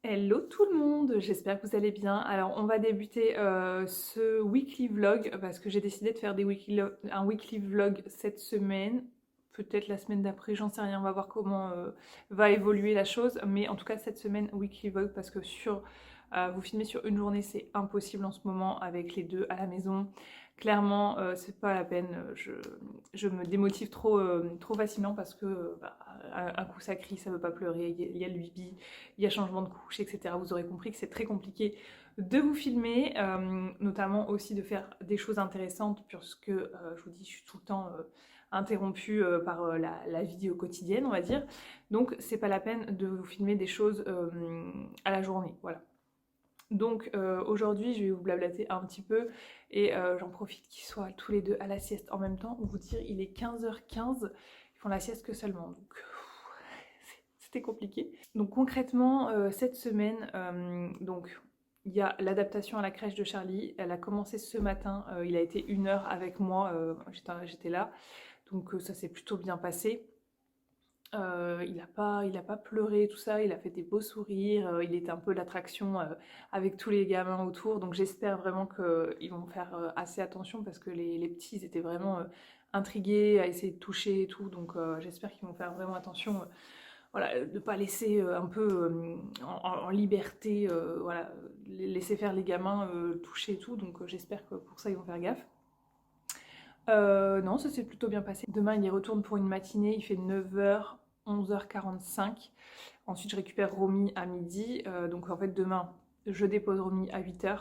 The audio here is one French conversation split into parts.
Hello tout le monde, j'espère que vous allez bien. Alors on va débuter ce weekly vlog parce que j'ai décidé de faire un weekly vlog cette semaine. Peut-être la semaine d'après, j'en sais rien, on va voir comment va évoluer la chose. Mais en tout cas cette semaine weekly vlog parce que vous filmer sur une journée c'est impossible en ce moment avec les deux à la maison. Clairement c'est pas la peine, je me démotive trop facilement parce que un coup ça crie, ça veut pas pleurer, il y a le bibi, il y a changement de couche, etc. Vous aurez compris que c'est très compliqué de vous filmer, notamment aussi de faire des choses intéressantes, puisque je vous dis, je suis tout le temps interrompue par la vie quotidienne, on va dire. Donc, c'est pas la peine de vous filmer des choses à la journée, voilà. Donc aujourd'hui, je vais vous blablater un petit peu et j'en profite qu'ils soient tous les deux à la sieste en même temps. Vous dire, il est 15h15, ils font la sieste que seulement, donc c'était compliqué. Donc concrètement, cette semaine, donc il y a l'adaptation à la crèche de Charlie. Elle a commencé ce matin, il a été 1 heure avec moi, j'étais là. Donc ça s'est plutôt bien passé. Il a pas pleuré, tout ça, il a fait des beaux sourires, il était un peu l'attraction avec tous les gamins autour, donc j'espère vraiment qu'ils vont faire assez attention parce que les petits ils étaient vraiment intrigués à essayer de toucher et tout, donc j'espère qu'ils vont faire vraiment attention, voilà, de ne pas laisser un peu en liberté, voilà, laisser faire les gamins toucher et tout, donc j'espère que pour ça ils vont faire gaffe. Non, ça s'est plutôt bien passé. Demain, il y retourne pour une matinée, il fait 9h, 11h45. Ensuite, je récupère Romy à midi. Donc en fait, demain, je dépose Romy à 8h.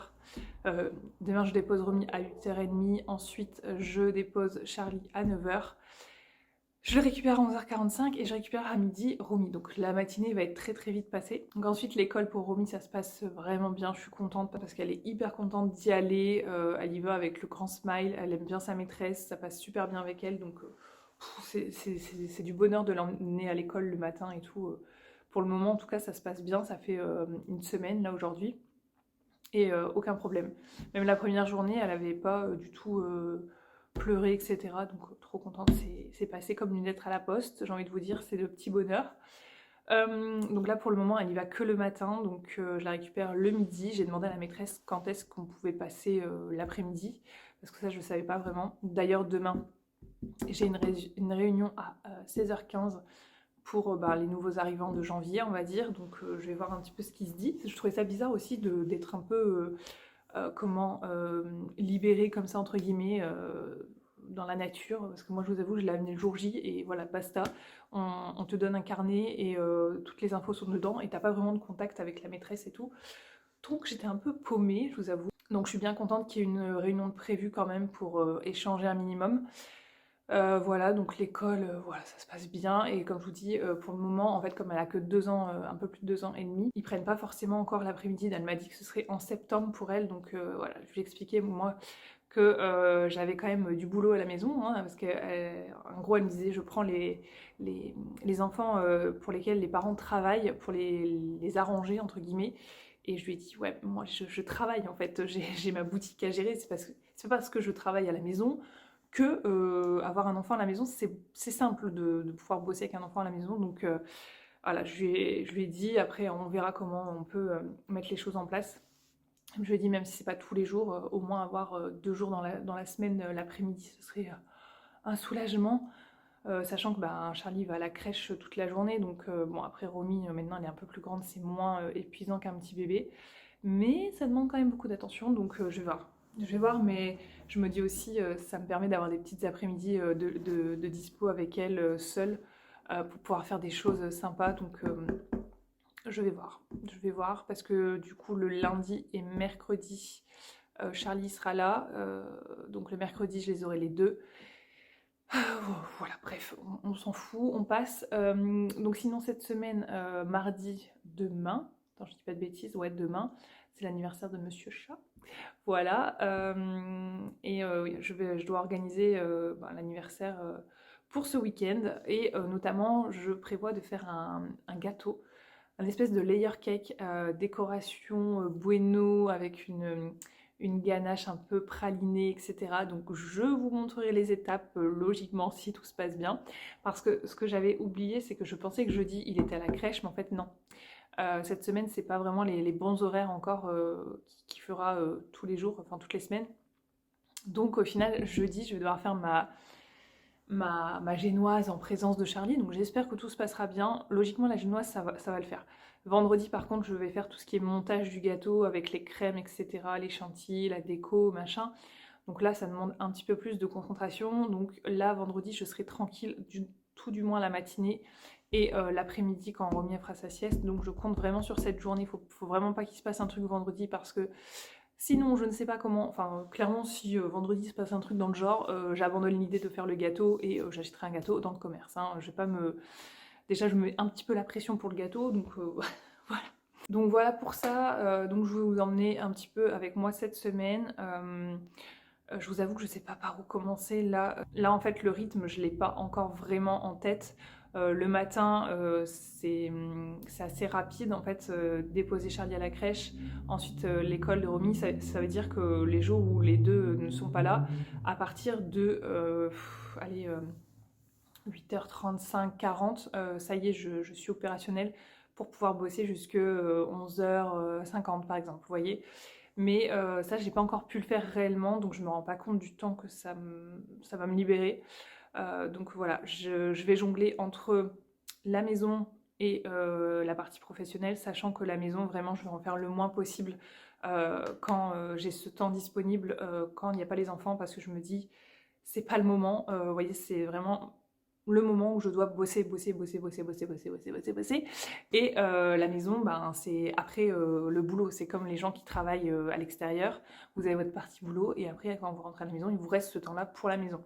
Demain, je dépose Romy à 8h30. Ensuite, je dépose Charlie à 9h. Je le récupère à 11h45 et je récupère à midi Romy. Donc la matinée va être très vite passée. Donc ensuite l'école pour Romy ça se passe vraiment bien. Je suis contente parce qu'elle est hyper contente d'y aller. Elle y va avec le grand smile. Elle aime bien sa maîtresse. Ça passe super bien avec elle. Donc c'est du bonheur de l'emmener à l'école le matin et tout. Pour le moment en tout cas ça se passe bien. Ça fait une semaine là aujourd'hui. Et aucun problème. Même la première journée elle n'avait pas du tout pleurer, etc. Donc trop contente, c'est passé comme une lettre à la poste, j'ai envie de vous dire, c'est le petit bonheur. Donc là pour le moment elle y va que le matin, donc je la récupère le midi. J'ai demandé à la maîtresse quand est-ce qu'on pouvait passer l'après-midi, parce que ça je ne savais pas vraiment. D'ailleurs demain j'ai une réunion à 16h15 pour les nouveaux arrivants de janvier on va dire, donc je vais voir un petit peu ce qui se dit. Je trouvais ça bizarre aussi d'être un peu libéré comme ça entre guillemets dans la nature, parce que moi je vous avoue je l'ai amené le jour J et voilà basta, on te donne un carnet et toutes les infos sont dedans et t'as pas vraiment de contact avec la maîtresse et tout, donc j'étais un peu paumée je vous avoue. Donc je suis bien contente qu'il y ait une réunion de prévue quand même pour échanger un minimum. Voilà, donc l'école, voilà, ça se passe bien et comme je vous dis, pour le moment, en fait, comme elle a que 2 ans, un peu plus de 2 ans et demi, ils prennent pas forcément encore l'après-midi. Elle m'a dit que ce serait en septembre pour elle, donc voilà, je lui ai expliqué moi que j'avais quand même du boulot à la maison, hein, parce qu'en gros, elle me disait: «Je prends les enfants, pour lesquels les parents travaillent pour les «arranger» entre guillemets», et je lui ai dit: «Ouais, moi je travaille en fait, j'ai ma boutique à gérer, c'est pas parce que je travaille à la maison que avoir un enfant à la maison, c'est simple de pouvoir bosser avec un enfant à la maison.» Donc voilà, je lui ai dit, après on verra comment on peut mettre les choses en place. Je lui ai dit, même si c'est pas tous les jours, au moins avoir 2 jours dans la semaine, l'après-midi, ce serait un soulagement. Sachant que Charlie va à la crèche toute la journée, donc bon après Romy maintenant elle est un peu plus grande, c'est moins épuisant qu'un petit bébé, mais ça demande quand même beaucoup d'attention, donc je vais voir. Je vais voir, mais je me dis aussi ça me permet d'avoir des petites après-midi de dispo avec elle seule pour pouvoir faire des choses sympas, donc je vais voir. Je vais voir parce que du coup le lundi et mercredi Charlie sera là, donc le mercredi je les aurai les deux. Voilà, bref, on s'en fout, on passe. Donc sinon cette semaine, mardi, demain, attends je dis pas de bêtises, ouais demain, c'est l'anniversaire de Monsieur Chat. Voilà, et oui, je dois organiser l'anniversaire pour ce week-end, et notamment je prévois de faire un gâteau, un espèce de layer cake, décoration bueno avec une ganache un peu pralinée, etc. Donc je vous montrerai les étapes logiquement si tout se passe bien. Parce que ce que j'avais oublié, c'est que je pensais que jeudi il était à la crèche, mais en fait non. Cette semaine, c'est pas vraiment les bons horaires encore qui fera tous les jours, enfin toutes les semaines. Donc au final, jeudi, je vais devoir faire ma génoise en présence de Charlie, donc j'espère que tout se passera bien. Logiquement, la génoise, ça va le faire. Vendredi, par contre, je vais faire tout ce qui est montage du gâteau avec les crèmes, etc., les chantilly, la déco, machin. Donc là, ça demande un petit peu plus de concentration. Donc là, vendredi, je serai tranquille, tout du moins la matinée et l'après-midi quand Romy fera sa sieste. Donc je compte vraiment sur cette journée. Faut vraiment pas qu'il se passe un truc vendredi parce que sinon, je ne sais pas comment. Enfin, clairement, si vendredi se passe un truc dans le genre, j'abandonne l'idée de faire le gâteau et j'achèterai un gâteau dans le commerce. Hein. Je vais pas me. Déjà, je me mets un petit peu la pression pour le gâteau, donc voilà. Donc voilà pour ça. Donc je vais vous emmener un petit peu avec moi cette semaine. Je vous avoue que je sais pas par où commencer. Là en fait, le rythme, je l'ai pas encore vraiment en tête. Le matin, c'est assez rapide en fait, déposer Charlie à la crèche, ensuite l'école de Romy, ça veut dire que les jours où les deux ne sont pas là, à partir de allez, 8h35, 40, ça y est, je suis opérationnelle pour pouvoir bosser jusque 11h50 par exemple, vous voyez. Mais ça, j'ai pas encore pu le faire réellement, donc je me rends pas compte du temps que ça va me libérer. Donc voilà, je vais jongler entre la maison et la partie professionnelle, sachant que la maison, vraiment, je vais en faire le moins possible quand j'ai ce temps disponible, quand il n'y a pas les enfants, parce que je me dis, c'est pas le moment. Vous voyez, c'est vraiment le moment où je dois bosser. Et la maison, ben, c'est après le boulot. C'est comme les gens qui travaillent à l'extérieur. Vous avez votre partie boulot et après, quand vous rentrez à la maison, il vous reste ce temps-là pour la maison.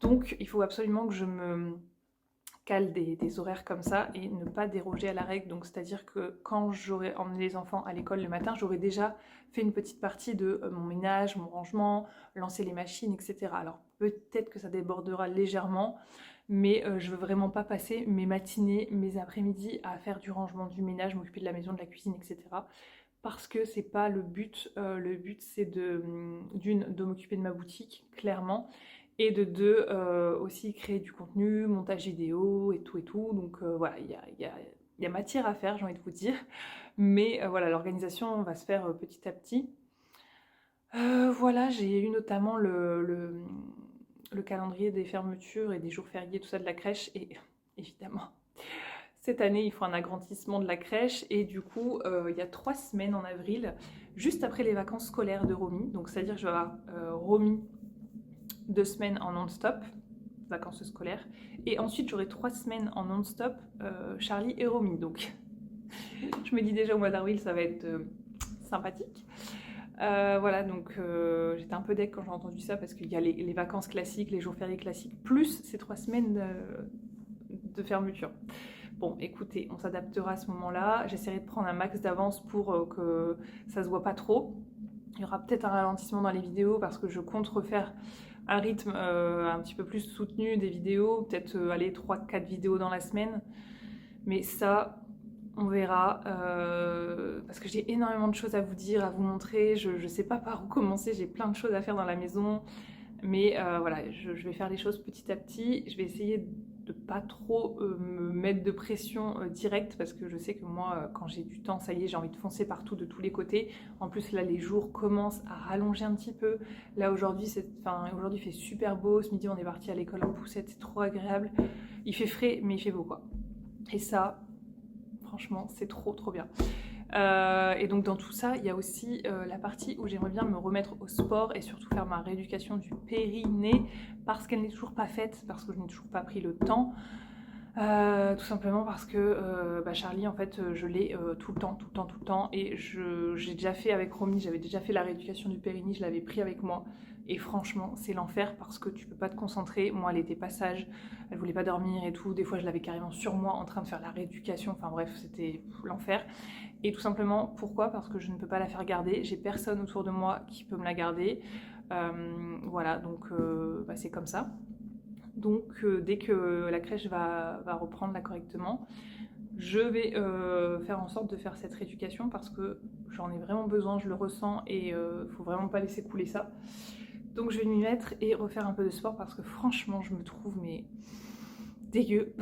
Donc, il faut absolument que je me cale des horaires comme ça et ne pas déroger à la règle. Donc, c'est-à-dire que quand j'aurai emmené les enfants à l'école le matin, j'aurai déjà fait une petite partie de mon ménage, mon rangement, lancer les machines, etc. Alors, peut-être que ça débordera légèrement, mais je veux vraiment pas passer mes matinées, mes après-midi à faire du rangement, du ménage, m'occuper de la maison, de la cuisine, etc. Parce que c'est pas le but. Le but, c'est de m'occuper de ma boutique, clairement, et de deux, aussi créer du contenu, montage vidéo et tout et tout. Donc voilà, il y a matière à faire, j'ai envie de vous dire. Mais voilà, l'organisation va se faire petit à petit. Voilà, j'ai eu notamment le calendrier des fermetures et des jours fériés, tout ça de la crèche. Et évidemment, cette année, il faut un agrandissement de la crèche. Et du coup, il y a 3 semaines en avril, juste après les vacances scolaires de Romy. Donc, c'est-à-dire que je vais avoir Romy 2 semaines en non-stop, vacances scolaires. Et ensuite, j'aurai 3 semaines en non-stop, Charlie et Romy. Donc, je me dis déjà au mois d'avril, ça va être sympathique. Voilà, donc j'étais un peu deck quand j'ai entendu ça parce qu'il y a les vacances classiques, les jours fériés classiques, plus ces 3 semaines de fermeture. Bon, écoutez, on s'adaptera à ce moment-là. J'essaierai de prendre un max d'avance pour que ça se voit pas trop. Il y aura peut-être un ralentissement dans les vidéos parce que je compte refaire un rythme un petit peu plus soutenu des vidéos, peut-être aller 3-4 vidéos dans la semaine. Mais ça, on verra, parce que j'ai énormément de choses à vous dire, à vous montrer. Je ne sais pas par où commencer, j'ai plein de choses à faire dans la maison. Mais voilà, je vais faire les choses petit à petit. Je vais essayer de pas trop me mettre de pression directe parce que je sais que moi, quand j'ai du temps, ça y est, j'ai envie de foncer partout de tous les côtés. En plus, là, les jours commencent à rallonger un petit peu. Là, aujourd'hui, aujourd'hui, il fait super beau. Ce midi, on est parti à l'école en poussette, c'est trop agréable. Il fait frais, mais il fait beau, quoi. Et ça, franchement, c'est trop, trop bien. Et donc dans tout ça, il y a aussi la partie où j'aimerais bien me remettre au sport et surtout faire ma rééducation du périnée parce qu'elle n'est toujours pas faite, parce que je n'ai toujours pas pris le temps. Tout simplement parce que Charlie, en fait, je l'ai tout le temps. Et j'ai déjà fait avec Romy, j'avais déjà fait la rééducation du périnée, je l'avais pris avec moi. Et franchement, c'est l'enfer parce que tu peux pas te concentrer. Moi, elle était pas sage, elle voulait pas dormir et tout. Des fois, je l'avais carrément sur moi en train de faire la rééducation. Enfin bref, c'était l'enfer. Et tout simplement, pourquoi? Parce que je ne peux pas la faire garder. J'ai personne autour de moi qui peut me la garder. Voilà, donc c'est comme ça. Donc dès que la crèche va reprendre là correctement, je vais faire en sorte de faire cette rééducation parce que j'en ai vraiment besoin, je le ressens et faut vraiment pas laisser couler ça. Donc je vais m'y mettre et refaire un peu de sport parce que franchement je me trouve mais dégueu,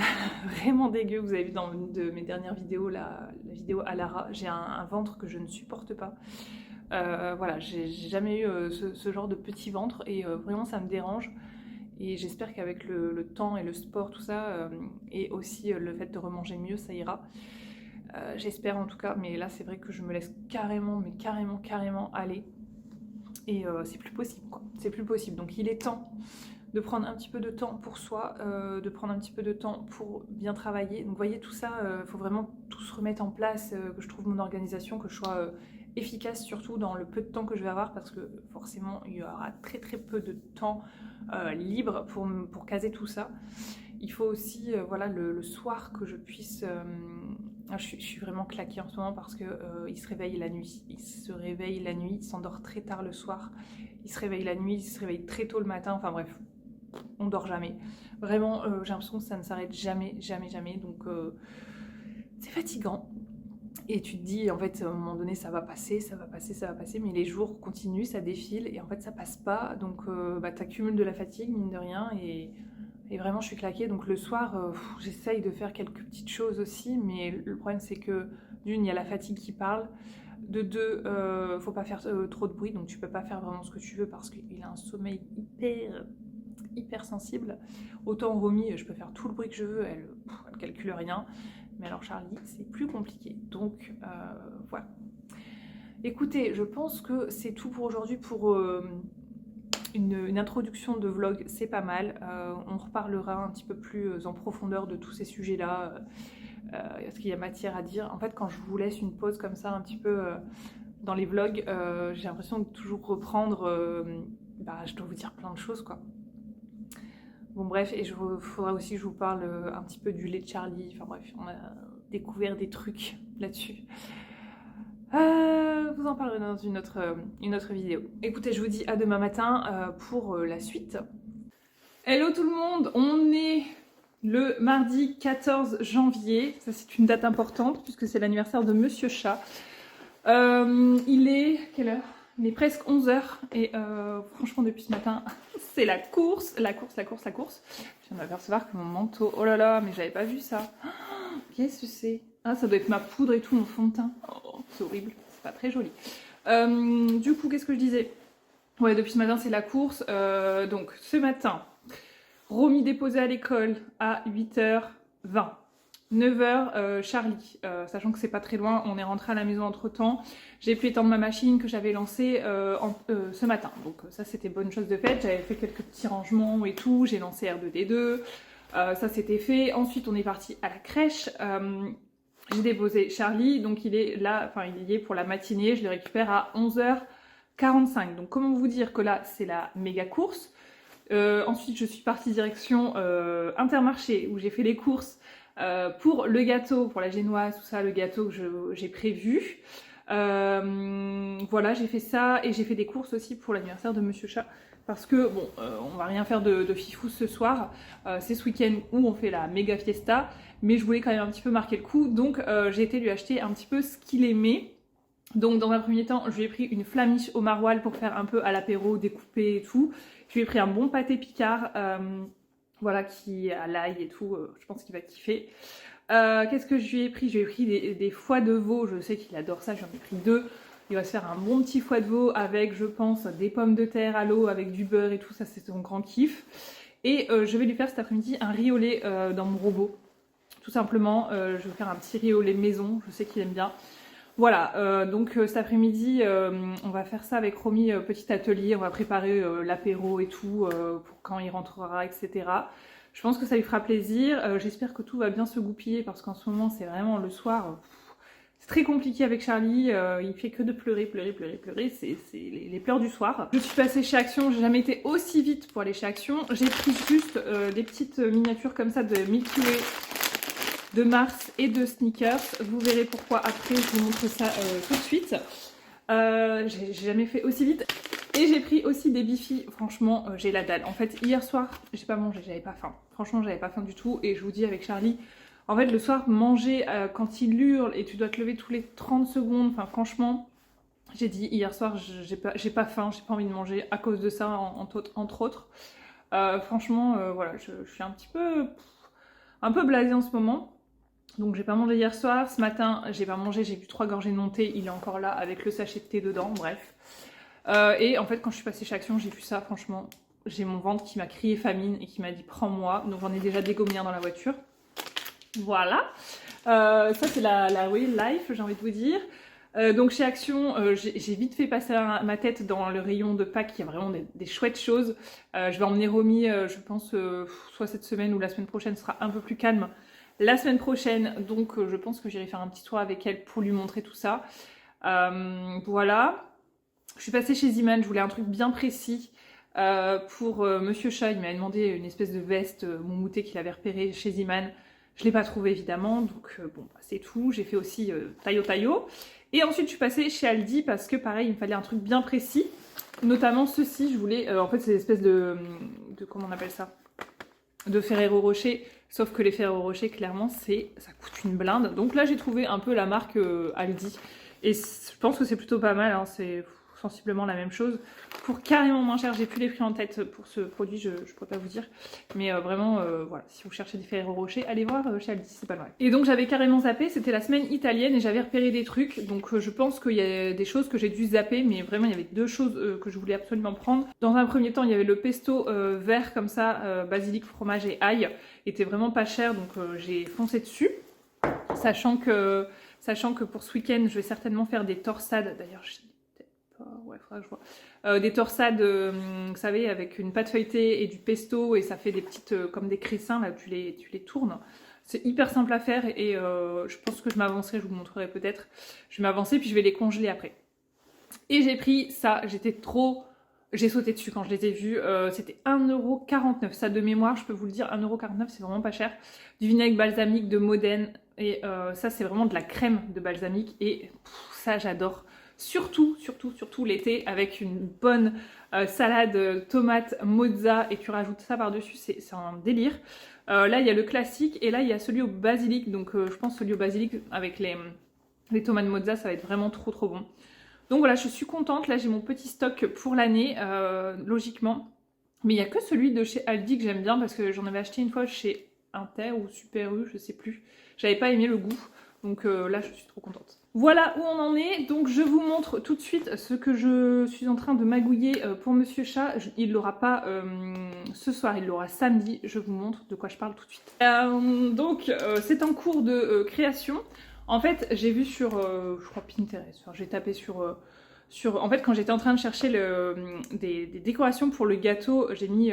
vraiment dégueu. Vous avez vu dans une de mes dernières vidéos, la vidéo à Lara, j'ai un ventre que je ne supporte pas. Voilà, j'ai jamais eu ce genre de petit ventre et vraiment ça me dérange. Et j'espère qu'avec le temps et le sport, tout ça, et aussi le fait de remanger mieux, ça ira. J'espère en tout cas, mais là c'est vrai que je me laisse carrément, mais carrément aller. Et c'est plus possible quoi, c'est plus possible. Donc il est temps de prendre un petit peu de temps pour soi, de prendre un petit peu de temps pour bien travailler. Donc vous voyez tout ça, il faut vraiment tout se remettre en place, que je trouve mon organisation, que je sois efficace surtout dans le peu de temps que je vais avoir parce que forcément il y aura très peu de temps libre pour caser tout ça. Il faut aussi voilà, le soir que je puisse... je suis vraiment claquée en ce moment parce que il se réveille la nuit. Il se réveille la nuit, il s'endort très tard le soir. Il se réveille la nuit, il se réveille très tôt le matin. Enfin bref, on dort jamais. Vraiment, j'ai l'impression que ça ne s'arrête jamais. Donc c'est fatigant. Et tu te dis, en fait, à un moment donné, ça va passer, mais les jours continuent, ça défile, et en fait, ça passe pas. Donc, t'accumules de la fatigue, mine de rien, et vraiment, je suis claquée. Donc, le soir, j'essaye de faire quelques petites choses aussi, mais le problème, c'est que, d'une, il y a la fatigue qui parle. De deux, faut pas faire trop de bruit, donc tu peux pas faire vraiment ce que tu veux parce qu'il a un sommeil hyper sensible. Autant Romy, je peux faire tout le bruit que je veux, elle calcule rien. Mais alors Charlie, c'est plus compliqué. Donc voilà. Écoutez, je pense que c'est tout pour aujourd'hui pour une introduction de vlog, c'est pas mal. On reparlera un petit peu plus en profondeur de tous ces sujets-là. Parce qu'il y a matière à dire. En fait, quand je vous laisse une pause comme ça un petit peu dans les vlogs, j'ai l'impression de toujours reprendre... je dois vous dire plein de choses quoi. Bon bref, et il faudra aussi que je vous parle un petit peu du lait de Charlie. Enfin bref, on a découvert des trucs là-dessus. Vous en parlerez dans une autre vidéo. Écoutez, je vous dis à demain matin pour la suite. Hello tout le monde, on est le mardi 14 janvier. Ça c'est une date importante puisque c'est l'anniversaire de Monsieur Chat. Il est... quelle heure ? Il est presque 11h et franchement depuis ce matin c'est la course. Je viens de m'apercevoir que mon manteau, oh là là, mais j'avais pas vu ça. Qu'est-ce que c'est? Ah, ça doit être ma poudre et tout, mon fond de teint. Oh, c'est horrible, c'est pas très joli. Du coup, qu'est-ce que je disais? Ouais, depuis ce matin c'est la course. Donc ce matin, Romy déposé à l'école à 8h20. 9h, Charlie, sachant que c'est pas très loin, on est rentré à la maison entre temps. J'ai pu étendre ma machine que j'avais lancée ce matin. Donc ça c'était bonne chose de faite, j'avais fait quelques petits rangements et tout, j'ai lancé R2D2, ça c'était fait. Ensuite on est parti à la crèche, j'ai déposé Charlie, donc il est là, enfin il y est pour la matinée, je le récupère à 11h45. Donc comment vous dire que là c'est la méga course. Ensuite je suis partie direction Intermarché où j'ai fait les courses pour le gâteau, pour la génoise, tout ça, le gâteau que j'ai prévu. Voilà, j'ai fait ça et j'ai fait des courses aussi pour l'anniversaire de Monsieur Chat. Parce que, bon, on va rien faire de fifou ce soir. C'est ce week-end où on fait la méga fiesta. Mais je voulais quand même un petit peu marquer le coup. Donc, j'ai été lui acheter un petit peu ce qu'il aimait. Donc, dans un premier temps, je lui ai pris une flamiche au maroilles pour faire un peu à l'apéro, découpé et tout. Je lui ai pris un bon pâté Picard. Voilà, qui à l'ail et tout, je pense qu'il va kiffer. Qu'est-ce que je lui ai pris? Je lui ai pris des foies de veau, je sais qu'il adore ça, j'en ai pris 2. Il va se faire un bon petit foie de veau avec, je pense, des pommes de terre à l'eau, avec du beurre et tout, ça c'est son grand kiff. Et je vais lui faire cet après-midi un riz au lait dans mon robot. Tout simplement, je vais faire un petit riz au lait maison, je sais qu'il aime bien. Voilà, donc cet après-midi, on va faire ça avec Romy, petit atelier, on va préparer l'apéro et tout, pour quand il rentrera, etc. Je pense que ça lui fera plaisir, j'espère que tout va bien se goupiller, parce qu'en ce moment, c'est vraiment le soir, c'est très compliqué avec Charlie, il fait que de pleurer, c'est les pleurs du soir. Je suis passée chez Action, j'ai jamais été aussi vite pour aller chez Action, j'ai pris juste des petites miniatures comme ça de Milky Way, de Mars et de Sneakers. Vous verrez pourquoi après, je vous montre ça tout de suite. J'ai jamais fait aussi vite. Et j'ai pris aussi des bifis, franchement, j'ai la dalle. En fait, hier soir, j'ai pas mangé, j'avais pas faim. Franchement, j'avais pas faim du tout. Et je vous dis avec Charlie, en fait, le soir, manger quand il hurle et tu dois te lever tous les 30 secondes, enfin franchement, j'ai dit hier soir, j'ai pas faim, j'ai pas envie de manger à cause de ça, entre autres. Franchement, voilà, je suis un petit peu... un peu blasée en ce moment. Donc j'ai pas mangé hier soir, ce matin j'ai pas mangé, j'ai bu 3 gorgées de mon thé, il est encore là avec le sachet de thé dedans, bref. Et en fait quand je suis passée chez Action, j'ai vu ça, franchement, j'ai mon ventre qui m'a crié famine et qui m'a dit prends-moi, donc j'en ai déjà dégommé un dans la voiture. Voilà, ça c'est la real life, j'ai envie de vous dire. Donc chez Action, j'ai vite fait passer ma tête dans le rayon de Pâques, il y a vraiment des chouettes choses. Je vais emmener Romy, je pense, soit cette semaine ou la semaine prochaine sera un peu plus calme. La semaine prochaine, donc je pense que j'irai faire un petit tour avec elle pour lui montrer tout ça. Voilà. Je suis passée chez Ziman, je voulais un truc bien précis pour Monsieur Chat. Il m'avait demandé une espèce de veste moumouté qu'il avait repéré chez Ziman. Je ne l'ai pas trouvé évidemment, donc bon, bah, c'est tout. J'ai fait aussi taillot. Et ensuite, je suis passée chez Aldi parce que pareil, il me fallait un truc bien précis. Notamment ceci, je voulais, en fait, c'est une espèce de comment on appelle ça, de Ferrero Rocher. Sauf que les Ferrero Rocher, clairement, ça coûte une blinde. Donc là, j'ai trouvé un peu la marque Aldi. Et je pense que c'est plutôt pas mal, hein, c'est sensiblement la même chose. Pour carrément moins cher, j'ai plus les prix en tête pour ce produit, je pourrais pas vous dire. Mais vraiment, voilà, si vous cherchez des Ferrero Rocher, allez voir chez Aldi, c'est pas mal. Et donc j'avais carrément zappé, c'était la semaine italienne et j'avais repéré des trucs. Donc je pense qu'il y a des choses que j'ai dû zapper, mais vraiment il y avait 2 choses que je voulais absolument prendre. Dans un premier temps, il y avait le pesto vert comme ça, basilic, fromage et ail. Il était vraiment pas cher, donc j'ai foncé dessus. Sachant que pour ce week-end, je vais certainement faire des torsades. D'ailleurs, je sais peut-être pas. Ouais, faudra que je vois. Des torsades, vous savez, avec une pâte feuilletée et du pesto, et ça fait des petites, comme des cressins, là, tu les tournes. C'est hyper simple à faire, et je pense que je m'avancerai, je vous montrerai peut-être. Je vais m'avancer, puis je vais les congeler après. Et j'ai pris ça, j'ai sauté dessus quand je les ai vus, c'était 1,49€, ça de mémoire, je peux vous le dire, 1,49€, c'est vraiment pas cher. Du vinaigre balsamique de Modène, et ça c'est vraiment de la crème de balsamique, et ça j'adore. Surtout l'été, avec une bonne salade tomate mozza, et tu rajoutes ça par-dessus, c'est un délire. Là il y a le classique, et là il y a celui au basilic, donc je pense celui au basilic avec les tomates mozza, ça va être vraiment trop bon. Donc voilà, je suis contente. Là, j'ai mon petit stock pour l'année, logiquement. Mais il n'y a que celui de chez Aldi que j'aime bien parce que j'en avais acheté une fois chez Inter ou Super U, je sais plus. J'avais pas aimé le goût. Donc là, je suis trop contente. Voilà où on en est. Donc je vous montre tout de suite ce que je suis en train de magouiller pour Monsieur Chat. Il ne l'aura pas ce soir, il l'aura samedi. Je vous montre de quoi je parle tout de suite. Donc c'est en cours de création. En fait, j'ai vu sur, je crois Pinterest, enfin, j'ai tapé sur... En fait, quand j'étais en train de chercher des décorations pour le gâteau, j'ai mis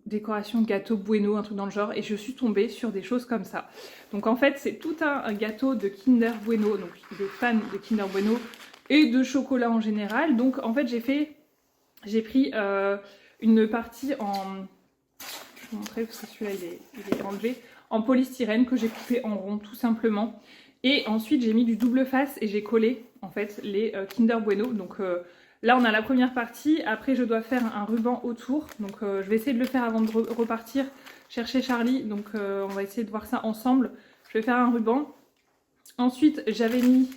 décoration gâteau bueno, un truc dans le genre, et je suis tombée sur des choses comme ça. Donc en fait, c'est tout un gâteau de Kinder Bueno, donc des fans de Kinder Bueno, et de chocolat en général. Donc en fait, j'ai pris une partie en... Je vais vous montrer parce que celui-là, il est enlevé. En polystyrène que j'ai coupé en rond tout simplement. Et ensuite j'ai mis du double face et j'ai collé en fait les Kinder Bueno. Donc là on a la première partie, après je dois faire un ruban autour. Donc je vais essayer de le faire avant de repartir chercher Charlie. Donc on va essayer de voir ça ensemble. Je vais faire un ruban. Ensuite j'avais mis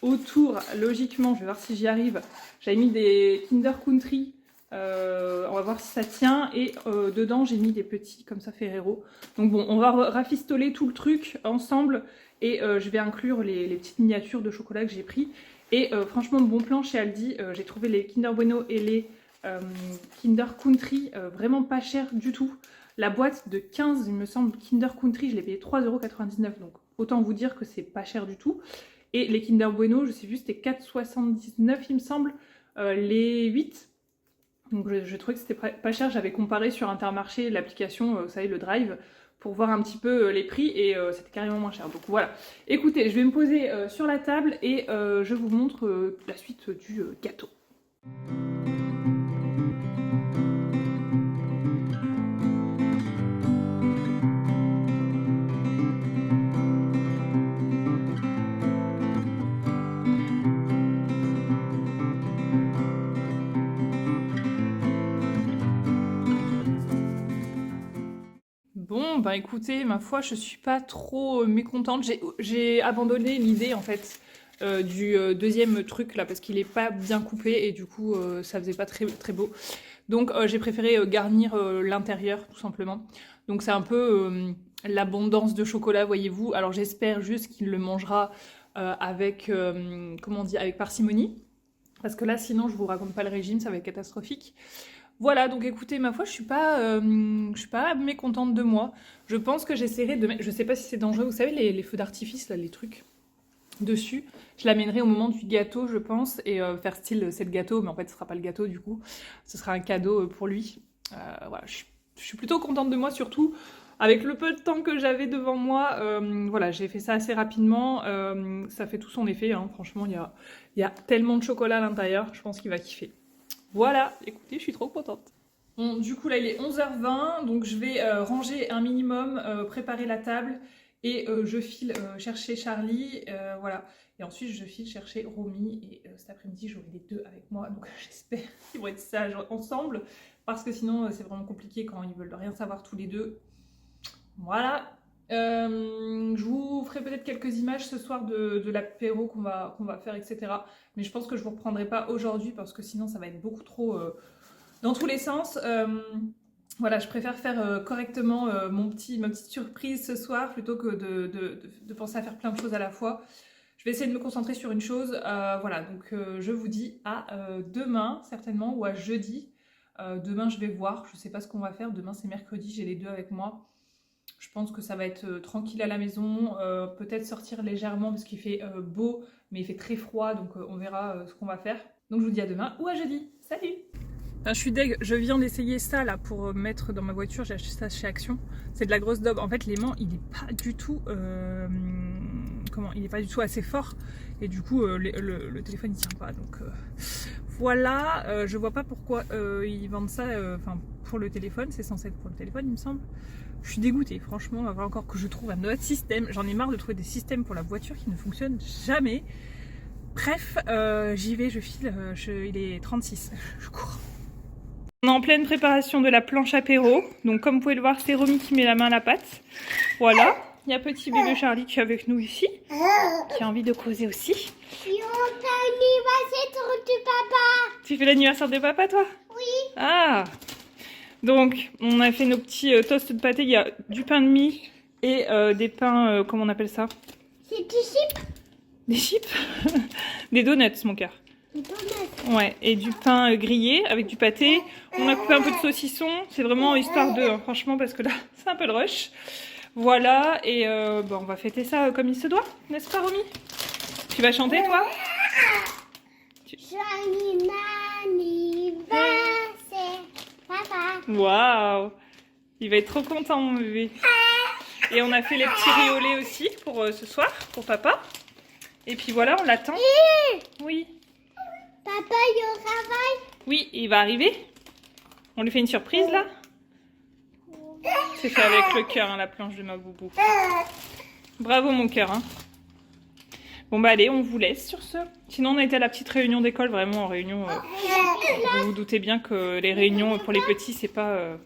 autour, logiquement, je vais voir si j'y arrive, j'avais mis des Kinder Country. On va voir si ça tient, et dedans j'ai mis des petits comme ça Ferrero. Donc bon, on va rafistoler tout le truc ensemble, et je vais inclure les petites miniatures de chocolat que j'ai pris. Et franchement, bon plan chez Aldi, j'ai trouvé les Kinder Bueno et les Kinder Country vraiment pas chers du tout. La boîte de 15, il me semble, Kinder Country, je l'ai payé 3,99€, donc autant vous dire que c'est pas cher du tout. Et les Kinder Bueno, je sais plus, c'était 4,79€ il me semble, les 8. Donc je trouvais que c'était pas cher, j'avais comparé sur Intermarché l'application, vous savez, le Drive, pour voir un petit peu les prix, et c'était carrément moins cher. Donc voilà, écoutez, je vais me poser sur la table et je vous montre la suite du gâteau. Bon, bah écoutez, ma foi, je suis pas trop mécontente. J'ai abandonné l'idée en fait du deuxième truc là parce qu'il est pas bien coupé et du coup ça faisait pas très beau. Donc j'ai préféré garnir l'intérieur tout simplement. Donc c'est un peu l'abondance de chocolat, voyez-vous. Alors j'espère juste qu'il le mangera avec, comment on dit, avec parcimonie. Parce que là, sinon, je vous raconte pas le régime, ça va être catastrophique. Voilà, donc écoutez, ma foi, je suis pas mécontente de moi. Je pense que j'essaierai de mettre, je sais pas si c'est dangereux, vous savez, les feux d'artifice, là, les trucs dessus. Je l'amènerai au moment du gâteau, je pense, et faire style, c'est le gâteau, mais en fait, ce sera pas le gâteau, du coup. Ce sera un cadeau pour lui. Voilà, je suis plutôt contente de moi, surtout avec le peu de temps que j'avais devant moi. Voilà, j'ai fait ça assez rapidement. Ça fait tout son effet, hein. Franchement, il y a tellement de chocolat à l'intérieur, je pense qu'il va kiffer. Voilà, écoutez, je suis trop contente. Bon, du coup, là, il est 11h20, donc je vais ranger un minimum, préparer la table, et je file chercher Charlie, voilà. Et ensuite, je file chercher Romy, et cet après-midi, j'aurai les deux avec moi, donc j'espère qu'ils vont être sages ensemble, parce que sinon, c'est vraiment compliqué quand ils veulent rien savoir tous les deux. Voilà. Je vous ferai peut-être quelques images ce soir de l'apéro qu'on va faire, etc. Mais je pense que je vous reprendrai pas aujourd'hui parce que sinon ça va être beaucoup trop dans tous les sens. Voilà, je préfère faire correctement ma petite surprise ce soir plutôt que de penser à faire plein de choses à la fois. Je vais essayer de me concentrer sur une chose. Voilà, donc je vous dis à demain certainement ou à jeudi. Demain je vais voir, je sais pas ce qu'on va faire. Demain c'est mercredi, j'ai les deux avec moi. Je pense que ça va être tranquille à la maison, peut-être sortir légèrement parce qu'il fait beau, mais il fait très froid, donc on verra ce qu'on va faire. Donc je vous dis à demain ou à jeudi. Salut! Enfin, je suis deg, je viens d'essayer ça là pour mettre dans ma voiture, j'ai acheté ça chez Action. C'est de la grosse daube. En fait, l'aimant il est pas du tout, il est pas du tout assez fort et du coup le téléphone il tient pas. Donc voilà, je vois pas pourquoi ils vendent ça. Enfin pour le téléphone, c'est censé être pour le téléphone, il me semble. Je suis dégoûtée, franchement, il va falloir encore que je trouve un autre système. J'en ai marre de trouver des systèmes pour la voiture qui ne fonctionnent jamais. Bref, j'y vais, je file, il est 36, je cours. On est en pleine préparation de la planche apéro. Donc comme vous pouvez le voir, c'est Romy qui met la main à la pâte. Voilà, il y a petit bébé Charlie qui est avec nous ici, qui a envie de causer aussi. L'anniversaire de papa. Tu fais l'anniversaire de papa, toi? Oui. Ah! Donc, on a fait nos petits toasts de pâté. Il y a du pain de mie et des pains, comment on appelle ça? C'est des chips. Des chips? Des donuts, mon cœur. Des donuts. Ouais, et du pain grillé avec du pâté. On a coupé un peu de saucisson. C'est vraiment histoire de, hein, franchement, parce que là, c'est un peu le rush. Voilà, et on va fêter ça comme il se doit, n'est-ce pas, Romy? Tu vas chanter, toi? Joyeux anniversaire, papa. Waouh! Il va être trop content, mon bébé. Et on a fait les petits riz au lait aussi pour ce soir, pour papa. Et puis voilà, on l'attend. Oui. Papa, il au travail. Oui, il va arriver. On lui fait une surprise, là. C'est fait avec le cœur, hein, la planche de ma boubou. Bravo, mon cœur. Hein. Bon, bah allez, on vous laisse sur ce. Sinon, on a été à la petite réunion d'école, vraiment en réunion. Vous vous doutez bien que les réunions pour les petits, c'est pas...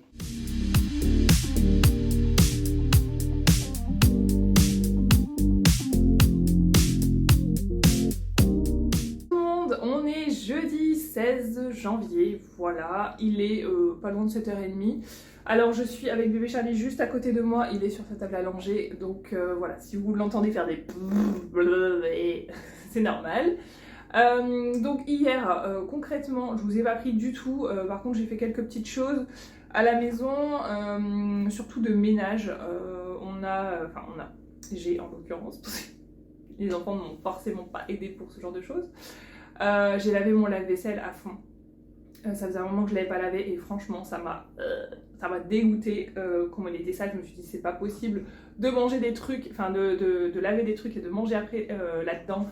On est jeudi 16 janvier, voilà, il est pas loin de 7h30. Alors je suis avec bébé Charlie juste à côté de moi, il est sur sa table à langer, donc voilà, si vous l'entendez faire des c'est normal. Donc hier, concrètement, je vous ai pas pris du tout, par contre j'ai fait quelques petites choses à la maison, surtout de ménage. J'ai en l'occurrence, les enfants ne m'ont forcément pas aidé pour ce genre de choses. J'ai lavé mon lave-vaisselle à fond. Ça faisait un moment que je l'avais pas lavé et franchement ça m'a dégoûté. Comment il était sale, je me suis dit c'est pas possible de manger des trucs, enfin de laver des trucs et de manger après là-dedans,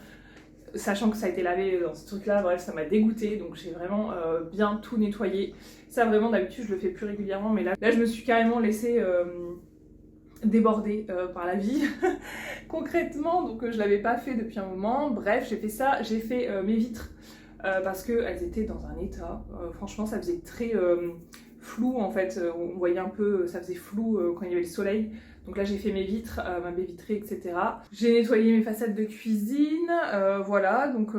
sachant que ça a été lavé dans ce truc là. Bref, ça m'a dégoûté, donc j'ai vraiment bien tout nettoyé. Ça vraiment d'habitude je le fais plus régulièrement, mais là je me suis carrément laissée débordée par la vie concrètement, donc je l'avais pas fait depuis un moment. Bref, j'ai fait ça, j'ai fait mes vitres parce qu'elles étaient dans un état, franchement ça faisait très flou en fait, on voyait un peu, ça faisait flou quand il y avait le soleil. Donc là j'ai fait mes vitres, ma baie vitrée, etc. J'ai nettoyé mes façades de cuisine, voilà, donc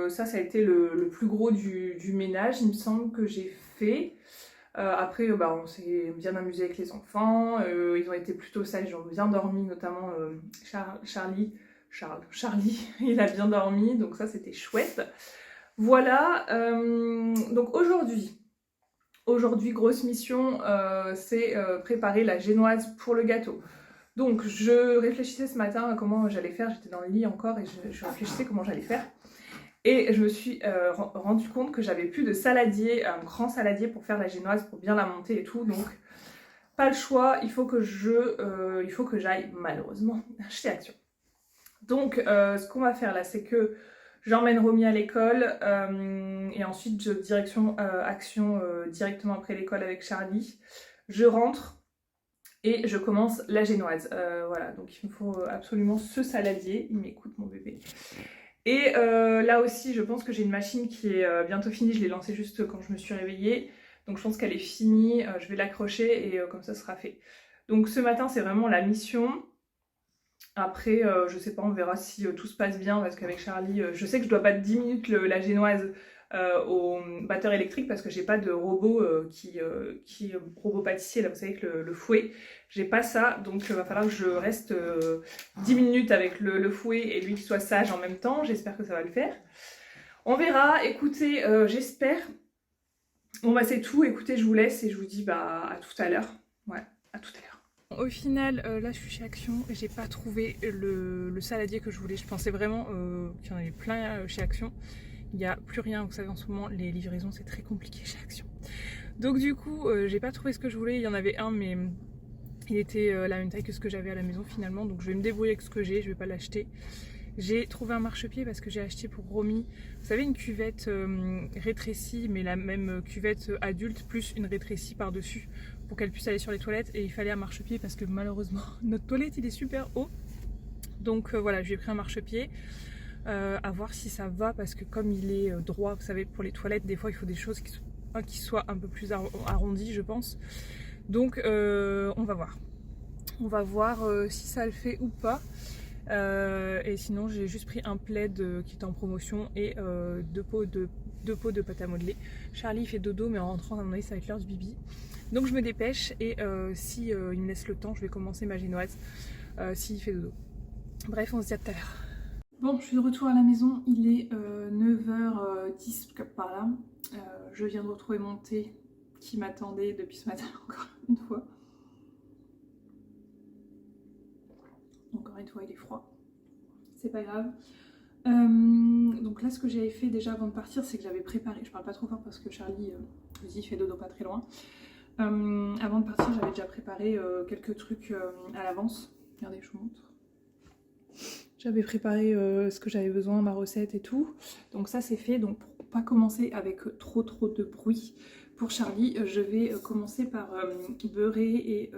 ça a été le plus gros du ménage, il me semble que j'ai fait. Après, bah, on s'est bien amusé avec les enfants, ils ont été plutôt sages, ils ont bien dormi, notamment Charlie, il a bien dormi, donc ça c'était chouette. Voilà, donc aujourd'hui, grosse mission, c'est préparer la génoise pour le gâteau. Donc je réfléchissais ce matin à comment j'allais faire, j'étais dans le lit encore et je réfléchissais comment j'allais faire. Et je me suis rendu compte que j'avais plus de saladier, un grand saladier pour faire la génoise, pour bien la monter et tout. Donc pas le choix, il faut que j'aille malheureusement chez Action. Donc ce qu'on va faire là, c'est que j'emmène Romy à l'école et ensuite direction Action directement après l'école avec Charlie. Je rentre et je commence la génoise. Voilà, donc il me faut absolument ce saladier. Il m'écoute mon bébé. Et là aussi, je pense que j'ai une machine qui est bientôt finie. Je l'ai lancée juste quand je me suis réveillée. Donc je pense qu'elle est finie. Je vais l'accrocher et comme ça sera fait. Donc ce matin, c'est vraiment la mission. Après, je sais pas, on verra si tout se passe bien. Parce qu'avec Charlie, je sais que je dois battre 10 minutes la génoise au batteur électrique parce que j'ai pas de robot robot pâtissier là, vous savez, que le fouet, j'ai pas ça, donc il va falloir que je reste 10 minutes avec le fouet et lui qui soit sage en même temps. J'espère que ça va le faire, on verra. Écoutez, j'espère. Bon bah c'est tout, écoutez, je vous laisse et je vous dis bah à tout à l'heure. Ouais, à tout à l'heure. Au final, là je suis chez Action et j'ai pas trouvé le saladier que je voulais. Je pensais vraiment qu'il y en avait plein chez Action. Il n'y a plus rien, vous savez, en ce moment les livraisons c'est très compliqué chez Action. Donc du coup j'ai pas trouvé ce que je voulais. Il y en avait un mais il était la même taille que ce que j'avais à la maison finalement. Donc je vais me débrouiller avec ce que j'ai, je vais pas l'acheter. J'ai trouvé un marchepied parce que j'ai acheté pour Romy, vous savez, une cuvette rétrécie, mais la même cuvette adulte plus une rétrécie par dessus pour qu'elle puisse aller sur les toilettes. Et il fallait un marchepied parce que malheureusement notre toilette il est super haut. Donc voilà, je lui ai pris un marchepied. À voir si ça va parce que comme il est droit, vous savez, pour les toilettes des fois il faut des choses qui soient un peu plus arrondies, je pense. Donc on va voir si ça le fait ou pas. Et sinon j'ai juste pris un plaid qui était en promotion et deux pots de pâte à modeler. Charlie fait dodo mais en rentrant à mon avis ça va être l'heure du bibi. Donc je me dépêche et si il me laisse le temps je vais commencer ma génoise s'il fait dodo. Bref, on se dit à tout à l'heure. Bon, je suis de retour à la maison, il est 9h10 par là. Je viens de retrouver mon thé qui m'attendait depuis ce matin encore une fois. Encore une fois, il est froid. C'est pas grave. Donc là, ce que j'avais fait déjà avant de partir, c'est que j'avais préparé. Je parle pas trop fort parce que Charlie, il fait dodo pas très loin. Avant de partir, j'avais déjà préparé quelques trucs à l'avance. Regardez, je vous montre. J'avais préparé ce que j'avais besoin, ma recette et tout. Donc ça c'est fait. Donc pour pas commencer avec trop de bruit pour Charlie, je vais commencer par beurrer et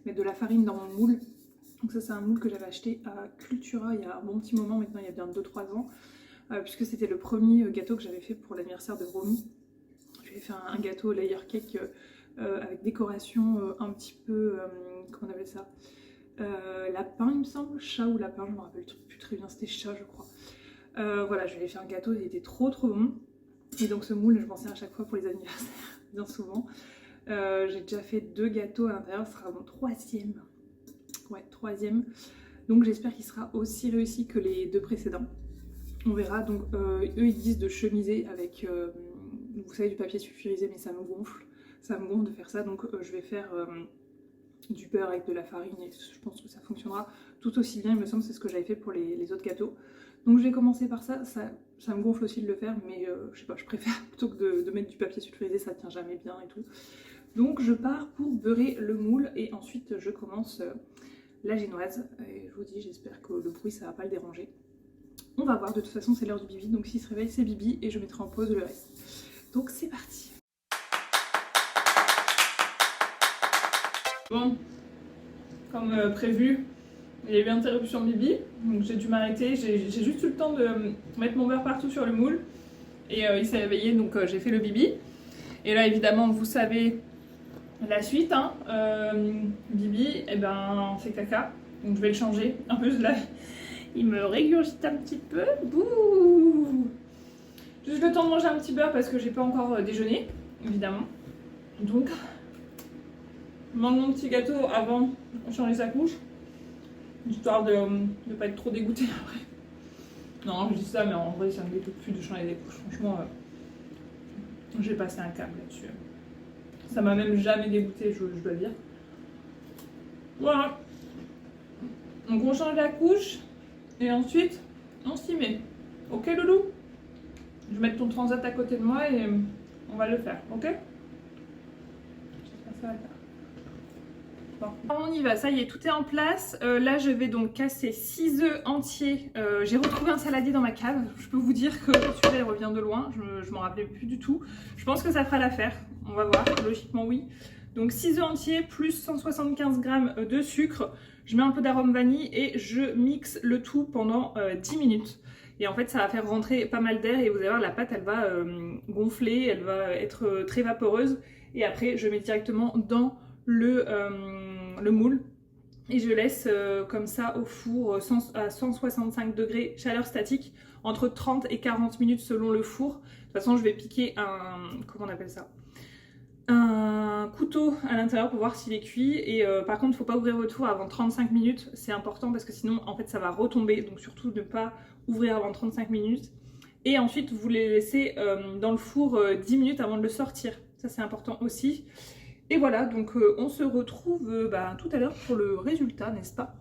mettre de la farine dans mon moule. Donc ça c'est un moule que j'avais acheté à Cultura il y a un bon petit moment maintenant, il y a bien 2-3 ans. Puisque c'était le premier gâteau que j'avais fait pour l'anniversaire de Romy. J'avais fait un gâteau layer cake avec décoration un petit peu, comment on appelle ça, lapin il me semble, chat ou lapin, je me rappelle plus très bien, c'était chat je crois. Voilà, je lui ai fait un gâteau, il était trop bon. Et donc ce moule, je pensais à chaque fois pour les anniversaires, bien souvent. J'ai déjà fait 2 gâteaux à l'intérieur, ce sera mon 3e. Ouais, 3e. Donc j'espère qu'il sera aussi réussi que les 2 précédents. On verra. Donc eux ils disent de chemiser avec, vous savez, du papier sulfurisé, mais ça me gonfle. Ça me gonfle de faire ça, donc je vais faire du beurre avec de la farine et je pense que ça fonctionnera tout aussi bien, il me semble, c'est ce que j'avais fait pour les autres gâteaux. Donc je vais commencer par ça, ça me gonfle aussi de le faire, mais je sais pas, je préfère plutôt que de mettre du papier sulfurisé, ça tient jamais bien et tout. Donc je pars pour beurrer le moule et ensuite je commence la génoise. Et je vous dis, j'espère que le bruit ça va pas le déranger. On va voir, de toute façon c'est l'heure du bibi, donc s'il se réveille c'est bibi et je mettrai en pause le reste. Donc c'est parti. Bon, comme prévu, il y a eu interruption de bibi, donc j'ai dû m'arrêter. J'ai juste eu le temps de mettre mon beurre partout sur le moule et il s'est réveillé, donc j'ai fait le bibi. Et là évidemment vous savez la suite, hein, bibi, et ben c'est caca, donc je vais le changer. En plus là, il me régurgite un petit peu, bouh. Juste le temps de manger un petit beurre parce que j'ai pas encore déjeuné, évidemment. Donc, je mange mon petit gâteau avant de changer sa couche, histoire de ne pas être trop dégoûtée après. Non, je dis ça, mais en vrai, ça me dégoûte plus de changer des couches. Franchement, j'ai passé un câble là-dessus. Ça m'a même jamais dégoûté, je dois dire. Voilà. Donc, on change la couche et ensuite, on s'y met. Ok, loulou? Je vais mettre ton transat à côté de moi et on va le faire, ok? J'espère que ça va le faire. Bon. On y va, ça y est, tout est en place. Là, je vais donc casser 6 œufs entiers. J'ai retrouvé un saladier dans ma cave. Je peux vous dire que celui-là, il revient de loin. Je m'en rappelais plus du tout. Je pense que ça fera l'affaire. On va voir. Logiquement, oui. Donc, 6 œufs entiers plus 175 g de sucre. Je mets un peu d'arôme vanille et je mixe le tout pendant 10 minutes. Et en fait, ça va faire rentrer pas mal d'air et vous allez voir, la pâte, elle va gonfler, elle va être très vaporeuse. Et après, je mets directement dans le moule et je laisse comme ça au four à 165 degrés chaleur statique entre 30 et 40 minutes selon le four. De toute façon, je vais piquer comment on appelle ça, un couteau à l'intérieur pour voir s'il est cuit et par contre, il ne faut pas ouvrir votre four avant 35 minutes, c'est important parce que sinon en fait ça va retomber, donc surtout ne pas ouvrir avant 35 minutes et ensuite vous les laissez dans le four 10 minutes avant de le sortir, ça c'est important aussi. Et voilà, donc on se retrouve tout à l'heure pour le résultat, n'est-ce pas?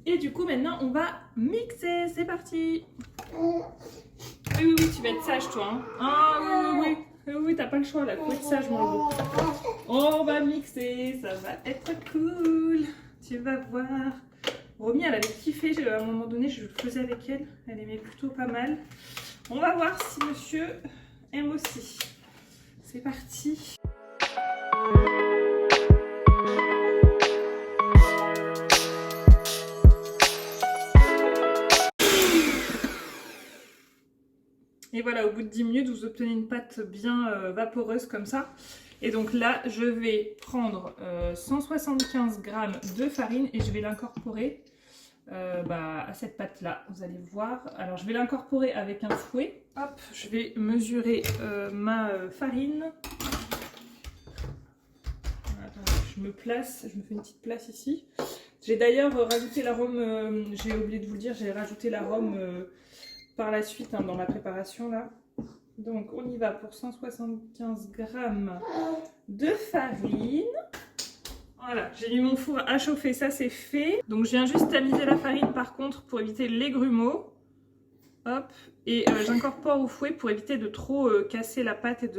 Et du coup, maintenant, on va mixer. C'est parti! Oui, tu vas être sage, toi. Hein? Ah oui, t'as pas le choix, là. Faut être sage, mon beau. On va mixer, ça va être cool. Tu vas voir. Romy, elle avait kiffé, à un moment donné, je le faisais avec elle. Elle aimait plutôt pas mal. On va voir si monsieur aime aussi. C'est parti. Et voilà, au bout de 10 minutes, vous obtenez une pâte bien vaporeuse comme ça. Et donc là, je vais prendre 175 g de farine et je vais l'incorporer à cette pâte-là. Vous allez voir. Alors, je vais l'incorporer avec un fouet. Hop, je vais mesurer ma farine. Attends, je me place, je me fais une petite place ici. J'ai d'ailleurs rajouté l'arôme, j'ai oublié de vous le dire, j'ai rajouté l'arôme par la suite dans la préparation là. Donc on y va pour 175 g de farine. Voilà, j'ai mis mon four à chauffer, ça c'est fait. Donc je viens juste tamiser la farine par contre pour éviter les grumeaux. Hop, et j'incorpore au fouet pour éviter de trop casser la pâte et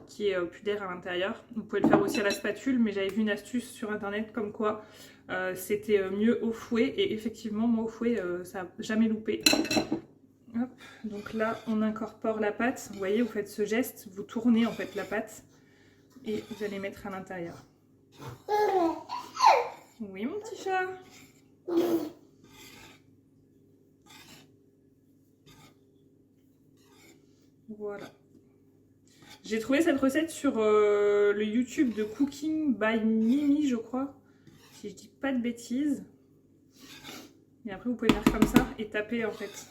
qu'il n'y ait plus d'air à l'intérieur. Vous pouvez le faire aussi à la spatule, mais j'avais vu une astuce sur internet comme quoi c'était mieux au fouet. Et effectivement, moi au fouet, ça n'a jamais loupé. Hop, donc là, on incorpore la pâte. Vous voyez, vous faites ce geste, vous tournez en fait la pâte et vous allez mettre à l'intérieur. Oui, mon petit chat. Voilà. J'ai trouvé cette recette sur le YouTube de Cooking by Mimi, je crois. Si je dis pas de bêtises. Et après, vous pouvez faire comme ça et taper en fait.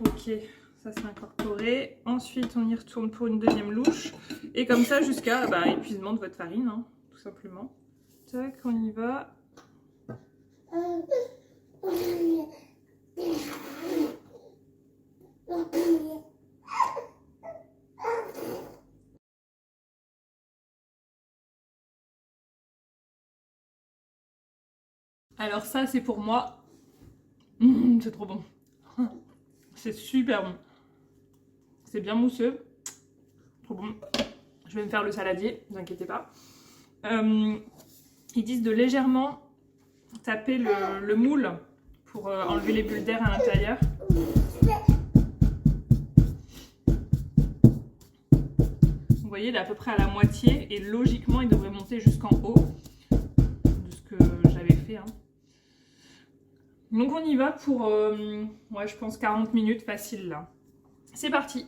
Ok, ça c'est incorporé. Ensuite, on y retourne pour une deuxième louche. Et comme ça jusqu'à épuisement de votre farine, hein, tout simplement. Tac, on y va. Alors ça, c'est pour moi. C'est trop bon. C'est super bon. C'est bien mousseux. Trop bon. Je vais me faire le saladier, ne vous inquiétez pas. Ils disent de légèrement taper le moule pour enlever les bulles d'air à l'intérieur. Vous voyez, il est à peu près à la moitié et logiquement, il devrait monter jusqu'en haut de ce que j'avais fait. Hein. Donc on y va pour, je pense 40 minutes facile là. C'est parti.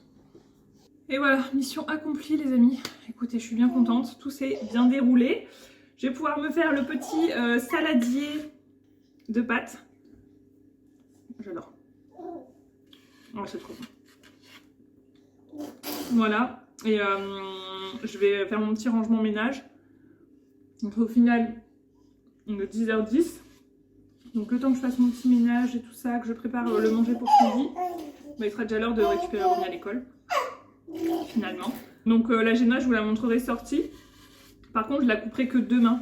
Et voilà, mission accomplie les amis. Écoutez, je suis bien contente, tout s'est bien déroulé. Je vais pouvoir me faire le petit saladier de pâtes. J'adore. Oh, c'est trop bon. Voilà. Et je vais faire mon petit rangement ménage. Donc au final, on est 10h10. Donc le temps que je fasse mon petit ménage et tout ça, que je prépare le manger pour ce midi, bah, il sera déjà l'heure de récupérer Romy à l'école. Finalement. Donc la Géna, je vous la montrerai sortie. Par contre, je la couperai que demain.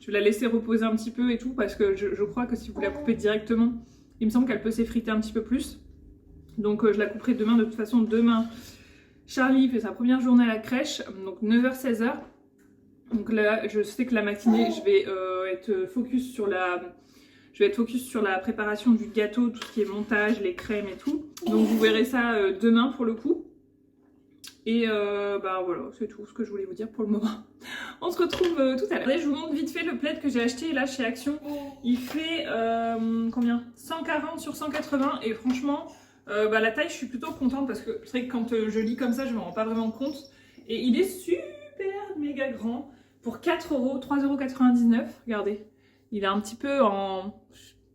Je vais la laisser reposer un petit peu et tout, parce que je crois que si vous la coupez directement, il me semble qu'elle peut s'effriter un petit peu plus. Donc je la couperai demain. De toute façon, demain, Charlie fait sa première journée à la crèche, donc 9h-16h. Donc là, je sais que la matinée, je vais être focus sur la préparation du gâteau, tout ce qui est montage, les crèmes et tout. Donc vous verrez ça demain pour le coup. Et bah voilà, c'est tout ce que je voulais vous dire pour le moment. On se retrouve tout à l'heure. Allez, je vous montre vite fait le plaid que j'ai acheté là chez Action. Il fait combien 140 sur 180 et franchement, bah, la taille je suis plutôt contente parce que c'est vrai que quand je lis comme ça je me rends pas vraiment compte. Et il est super méga grand pour 4 €, 3,99 €. Regardez, il est un petit peu en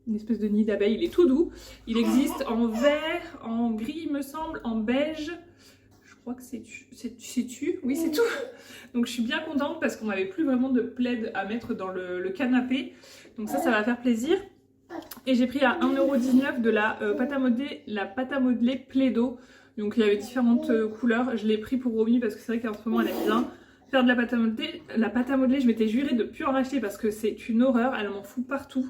une espèce de nid d'abeille, il est tout doux. Il existe en vert, en gris il me semble, en beige. Je crois que c'est tu. Oui, c'est tout. Donc je suis bien contente parce qu'on n'avait plus vraiment de plaid à mettre dans le canapé. Donc ça va faire plaisir. Et j'ai pris à 1,19 € de la pâte à modeler Plaido. Donc il y avait différentes couleurs. Je l'ai pris pour Romy parce que c'est vrai qu'en ce moment elle aime bien faire de la pâte à modeler. La pâte à modeler, je m'étais jurée de ne plus en racheter parce que c'est une horreur. Elle m'en fout partout.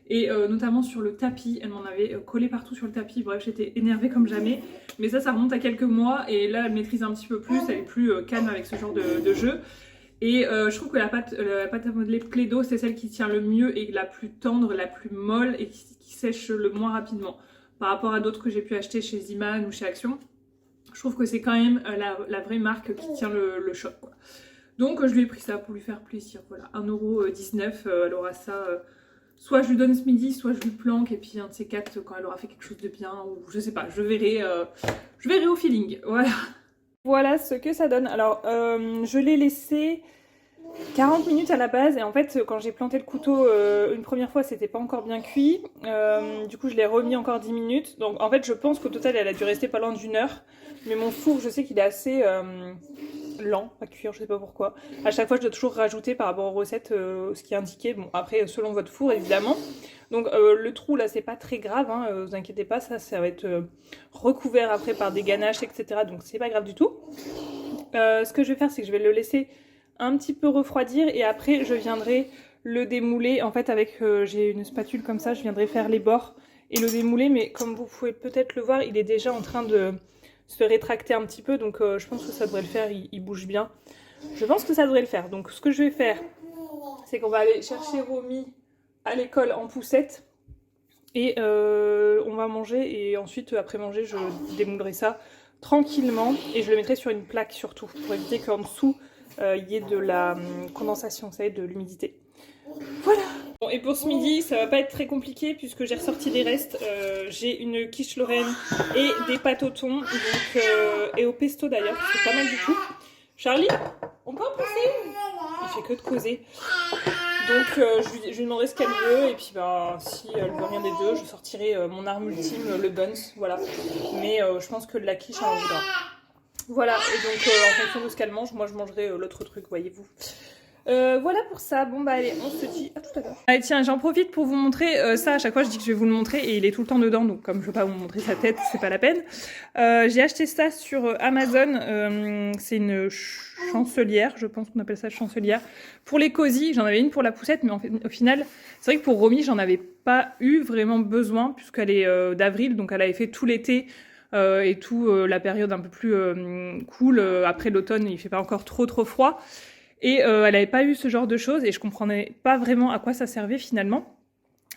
Et notamment sur le tapis, elle m'en avait collé partout sur le tapis. Bref, j'étais énervée comme jamais. Mais ça remonte à quelques mois. Et là, elle maîtrise un petit peu plus. Elle est plus calme avec ce genre de jeu. Et je trouve que la pâte à modeler Plaido, c'est celle qui tient le mieux et la plus tendre, la plus molle et qui sèche le moins rapidement. Par rapport à d'autres que j'ai pu acheter chez Ziman ou chez Action. Je trouve que c'est quand même la vraie marque qui tient le choc, quoi. Donc je lui ai pris ça pour lui faire plaisir. Voilà, 1,19 €. Elle aura ça... soit je lui donne ce midi, soit je lui planque, et puis un de ces quatre, quand elle aura fait quelque chose de bien, ou je sais pas, je verrai au feeling, voilà. Voilà ce que ça donne. Alors, je l'ai laissé 40 minutes à la base, et en fait, quand j'ai planté le couteau une première fois, c'était pas encore bien cuit. Du coup, je l'ai remis encore 10 minutes. Donc, en fait, je pense qu'au total, elle a dû rester pas loin d'une heure. Mais mon four, je sais qu'il est assez... lent à cuire, je sais pas pourquoi. À chaque fois, je dois toujours rajouter par rapport aux recettes ce qui est indiqué. Bon, après, selon votre four, évidemment. Donc, le trou, là, c'est pas très grave, hein, vous inquiétez pas, ça va être recouvert après par des ganaches, etc. Donc, c'est pas grave du tout. Ce que je vais faire, c'est que je vais le laisser un petit peu refroidir et après, je viendrai le démouler. En fait, avec, j'ai une spatule comme ça, je viendrai faire les bords et le démouler. Mais comme vous pouvez peut-être le voir, il est déjà en train de se rétracter un petit peu, donc je pense que ça devrait le faire, il bouge bien. Je pense que ça devrait le faire. Donc ce que je vais faire, c'est qu'on va aller chercher Romy à l'école en poussette et on va manger et ensuite après manger je démoulerai ça tranquillement et je le mettrai sur une plaque surtout pour éviter qu'en dessous il y ait de la condensation, vous savez, de l'humidité. Voilà. Bon, et pour ce midi, ça va pas être très compliqué puisque j'ai ressorti des restes. J'ai une quiche Lorraine et des pâtes au thon, donc, et au pesto d'ailleurs, c'est pas mal du tout. Charlie, on peut en passer? Il fait que de causer. Donc je lui demanderai ce qu'elle veut et puis bah, si elle veut rien des deux, je sortirai mon arme ultime, le buns, voilà. Mais je pense que la quiche en voudra. Voilà, et donc en fonction de ce qu'elle mange, moi je mangerai l'autre truc, voyez-vous. Voilà pour ça. Bon bah allez, on se dit à tout à l'heure. Allez tiens, j'en profite pour vous montrer ça. À chaque fois je dis que je vais vous le montrer et il est tout le temps dedans, donc comme je veux pas vous montrer sa tête, c'est pas la peine. J'ai acheté ça sur Amazon. C'est une chancelière, je pense qu'on appelle ça chancelière. Pour les cosy, j'en avais une pour la poussette, mais en fait, au final, c'est vrai que pour Romy, j'en avais pas eu vraiment besoin puisqu'elle est d'avril, donc elle avait fait tout l'été. Et tout la période un peu plus cool. Après l'automne, il fait pas encore trop froid. Et elle n'avait pas eu ce genre de choses et je comprenais pas vraiment à quoi ça servait finalement.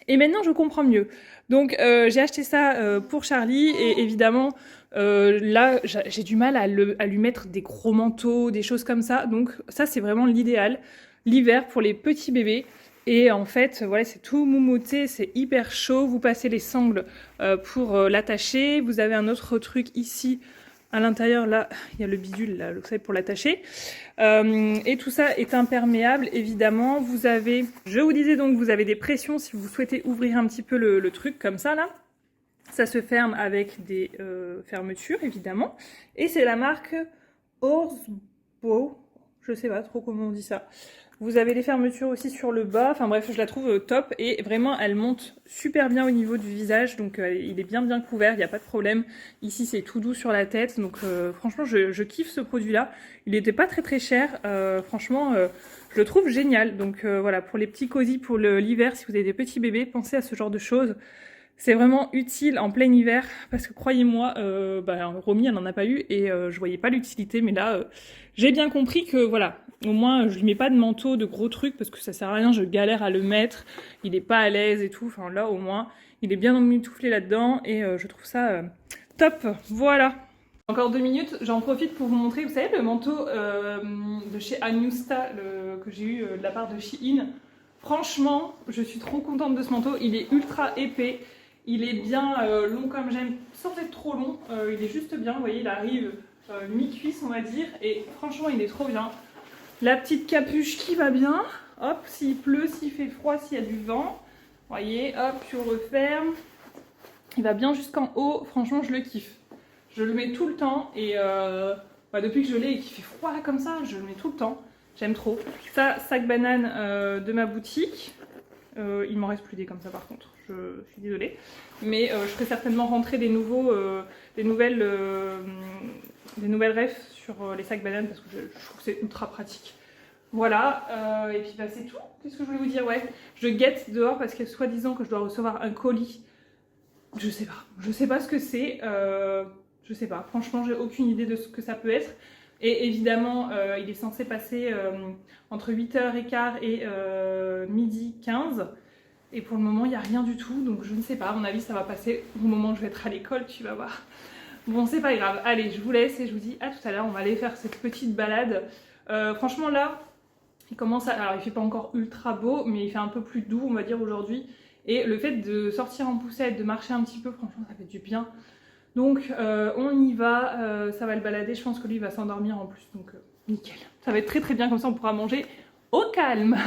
Et maintenant je comprends mieux. Donc j'ai acheté ça pour Charlie et évidemment là j'ai du mal à lui mettre des gros manteaux, des choses comme ça. Donc ça c'est vraiment l'idéal, l'hiver pour les petits bébés. Et en fait voilà, c'est tout moumouté, c'est hyper chaud. Vous passez les sangles pour l'attacher. Vous avez un autre truc ici. À l'intérieur, là, il y a le bidule, là, vous savez, pour l'attacher. Et tout ça est imperméable, évidemment. Vous avez, je vous disais donc, vous avez des pressions si vous souhaitez ouvrir un petit peu le truc, comme ça, là. Ça se ferme avec des fermetures évidemment. Et c'est la marque Horsbo, je sais pas trop comment on dit ça. Vous avez les fermetures aussi sur le bas, enfin bref, je la trouve top et vraiment elle monte super bien au niveau du visage, donc il est bien couvert, il n'y a pas de problème. Ici c'est tout doux sur la tête, donc franchement je kiffe ce produit là. Il n'était pas très cher, franchement je le trouve génial. Donc voilà, pour les petits cosy pour l'hiver, si vous avez des petits bébés, pensez à ce genre de choses. C'est vraiment utile en plein hiver parce que croyez-moi, Romy elle n'en a pas eu et je voyais pas l'utilité, mais là j'ai bien compris que voilà, au moins je lui mets pas de manteau, de gros trucs parce que ça sert à rien, je galère à le mettre, il est pas à l'aise et tout, enfin là au moins il est bien emmitouflé là-dedans et je trouve ça top, voilà. Encore 2 minutes, j'en profite pour vous montrer, vous savez le manteau de chez Anusta que j'ai eu de la part de Shein. Franchement, je suis trop contente de ce manteau, il est ultra épais. Il est bien long comme j'aime, sans être trop long, il est juste bien, vous voyez, il arrive mi-cuisse on va dire, et franchement il est trop bien. La petite capuche qui va bien, hop, s'il pleut, s'il fait froid, s'il y a du vent, vous voyez, hop, je referme. Il va bien jusqu'en haut, franchement je le kiffe. Je le mets tout le temps, et depuis que je l'ai et qu'il fait froid là comme ça, je le mets tout le temps, j'aime trop. Ça, sac banane de ma boutique. Il m'en reste plus des comme ça par contre, je suis désolée. Mais je ferai certainement rentrer des nouvelles refs sur les sacs bananes parce que je trouve que c'est ultra pratique. Voilà, et puis bah, c'est tout. Qu'est-ce que je voulais vous dire? Ouais, je guette dehors parce que soi-disant que je dois recevoir un colis. Je sais pas ce que c'est. Je sais pas, franchement j'ai aucune idée de ce que ça peut être. Et évidemment, il est censé passer entre 8h15 et midi 15. Et pour le moment, il n'y a rien du tout. Donc je ne sais pas, à mon avis, ça va passer au moment où je vais être à l'école, tu vas voir. Bon, c'est pas grave. Allez, je vous laisse et je vous dis à tout à l'heure. On va aller faire cette petite balade. Franchement, là, il commence à... Alors, il fait pas encore ultra beau, mais il fait un peu plus doux, on va dire, aujourd'hui. Et le fait de sortir en poussette, de marcher un petit peu, franchement, ça fait du bien. Donc on y va, ça va le balader, je pense que lui il va s'endormir en plus, donc nickel. Ça va être très bien, comme ça on pourra manger au calme.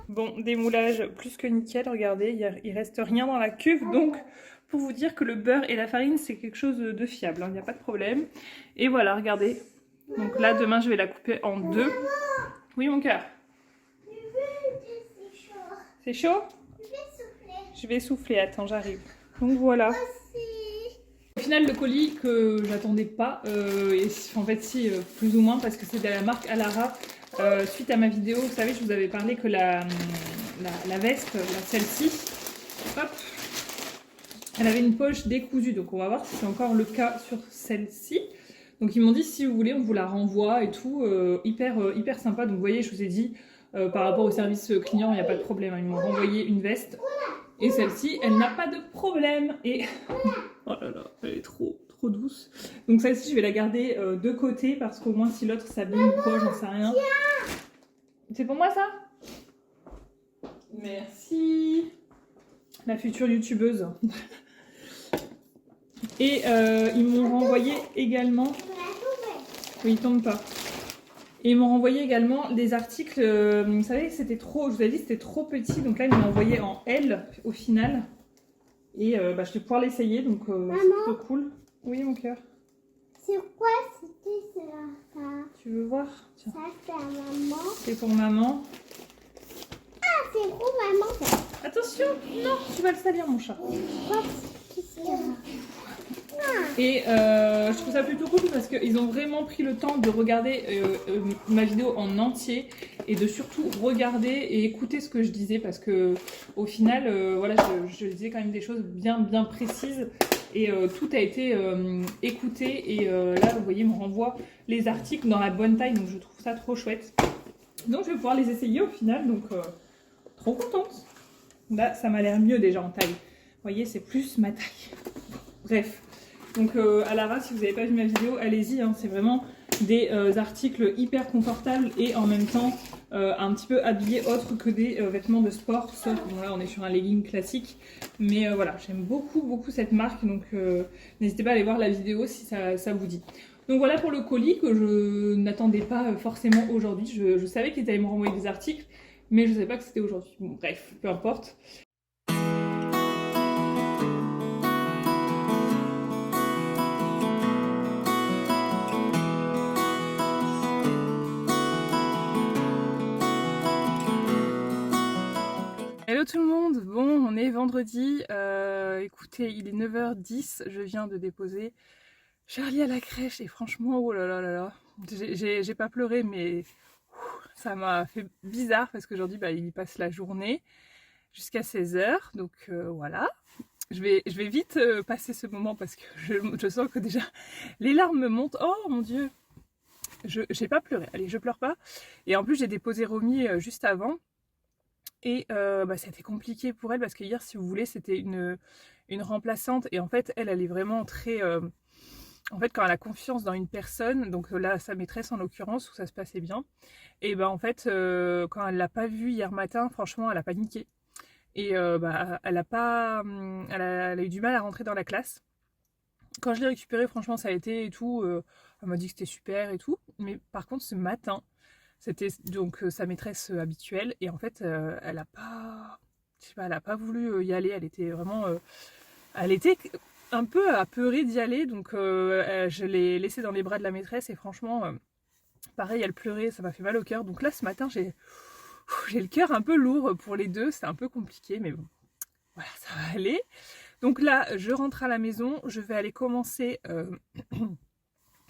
Bon, démoulage plus que nickel, regardez, il reste rien dans la cuve, donc pour vous dire que le beurre et la farine c'est quelque chose de fiable, il n'y a pas de problème. Et voilà, regardez, donc là demain je vais la couper en 2. Oui mon cœur. C'est chaud? Je vais souffler, attends, j'arrive. Donc voilà. Au final, le colis que j'attendais pas, en fait si, plus ou moins, parce que c'est de la marque Alara. Suite à ma vidéo, vous savez, je vous avais parlé que la veste, celle-ci, hop, elle avait une poche décousue. Donc on va voir si c'est encore le cas sur celle-ci. Donc ils m'ont dit, si vous voulez, on vous la renvoie et tout. Hyper sympa. Donc vous voyez, je vous ai dit, par rapport au service client, il n'y a pas de problème. Ils m'ont renvoyé une veste. Et celle-ci, elle n'a pas de problème. Et oh là là, elle est trop douce. Donc celle-ci, je vais la garder de côté parce qu'au moins si l'autre s'abîme ou quoi, j'en sais rien. C'est pour moi ça? Merci. La future youtubeuse. Et ils m'ont renvoyé également... Oui, il tombe pas. Et ils m'ont renvoyé également des articles, vous savez, c'était trop, je vous avais dit, c'était trop petit, donc là ils m'ont envoyé en L au final. Et je vais pouvoir l'essayer, donc c'est plutôt cool. Oui mon cœur. C'est quoi c'était ça? Tu veux voir? Tiens. Ça c'est à maman. C'est pour maman. Ah c'est pour maman ça. Attention, non, tu vas le salir mon chat. Qu'est-ce qu'il y a? Et je trouve ça plutôt cool parce qu'ils ont vraiment pris le temps de regarder ma vidéo en entier et de surtout regarder et écouter ce que je disais parce que au final, voilà, je disais quand même des choses bien précises et tout a été écouté et là, vous voyez, ils me renvoie les articles dans la bonne taille, donc je trouve ça trop chouette. Donc je vais pouvoir les essayer au final, donc trop contente. Là, ça m'a l'air mieux déjà en taille. Vous voyez, c'est plus ma taille. Bref. Donc Alara, si vous n'avez pas vu ma vidéo, allez-y, hein, c'est vraiment des articles hyper confortables et en même temps un petit peu habillés autre que des vêtements de sport, sauf bon, là on est sur un legging classique, mais voilà, j'aime beaucoup cette marque, donc n'hésitez pas à aller voir la vidéo si ça vous dit. Donc voilà pour le colis que je n'attendais pas forcément aujourd'hui, je savais qu'ils allaient me renvoyer des articles, mais je ne savais pas que c'était aujourd'hui. Bon bref, peu importe. vendredi, écoutez, il est 9h10, je viens de déposer Charlie à la crèche et franchement, oh là là là là, j'ai pas pleuré mais ça m'a fait bizarre parce qu'aujourd'hui il y passe la journée jusqu'à 16h, donc voilà. Je vais vite passer ce moment parce que je sens que déjà les larmes me montent. Oh mon Dieu, j'ai pas pleuré, allez je pleure pas. Et en plus j'ai déposé Romy juste avant. Et ça a été compliqué pour elle parce que hier, si vous voulez, c'était une remplaçante. Et en fait, elle est vraiment très... en fait, quand elle a confiance dans une personne, donc là, sa maîtresse en l'occurrence, où ça se passait bien, et en fait, quand elle l'a pas vue hier matin, franchement, elle a paniqué. Et elle a pas... elle a eu du mal à rentrer dans la classe. Quand je l'ai récupérée, franchement, ça a été et tout. Elle m'a dit que c'était super et tout. Mais par contre, ce matin, c'était donc sa maîtresse habituelle et en fait elle a pas, je sais pas, elle a pas voulu y aller. Elle était vraiment, elle était un peu apeurée d'y aller, donc je l'ai laissée dans les bras de la maîtresse et franchement, pareil, elle pleurait, ça m'a fait mal au cœur. Donc là ce matin j'ai le cœur un peu lourd pour les deux, c'était un peu compliqué, mais bon, voilà, ça va aller. Donc là je rentre à la maison, je vais aller commencer.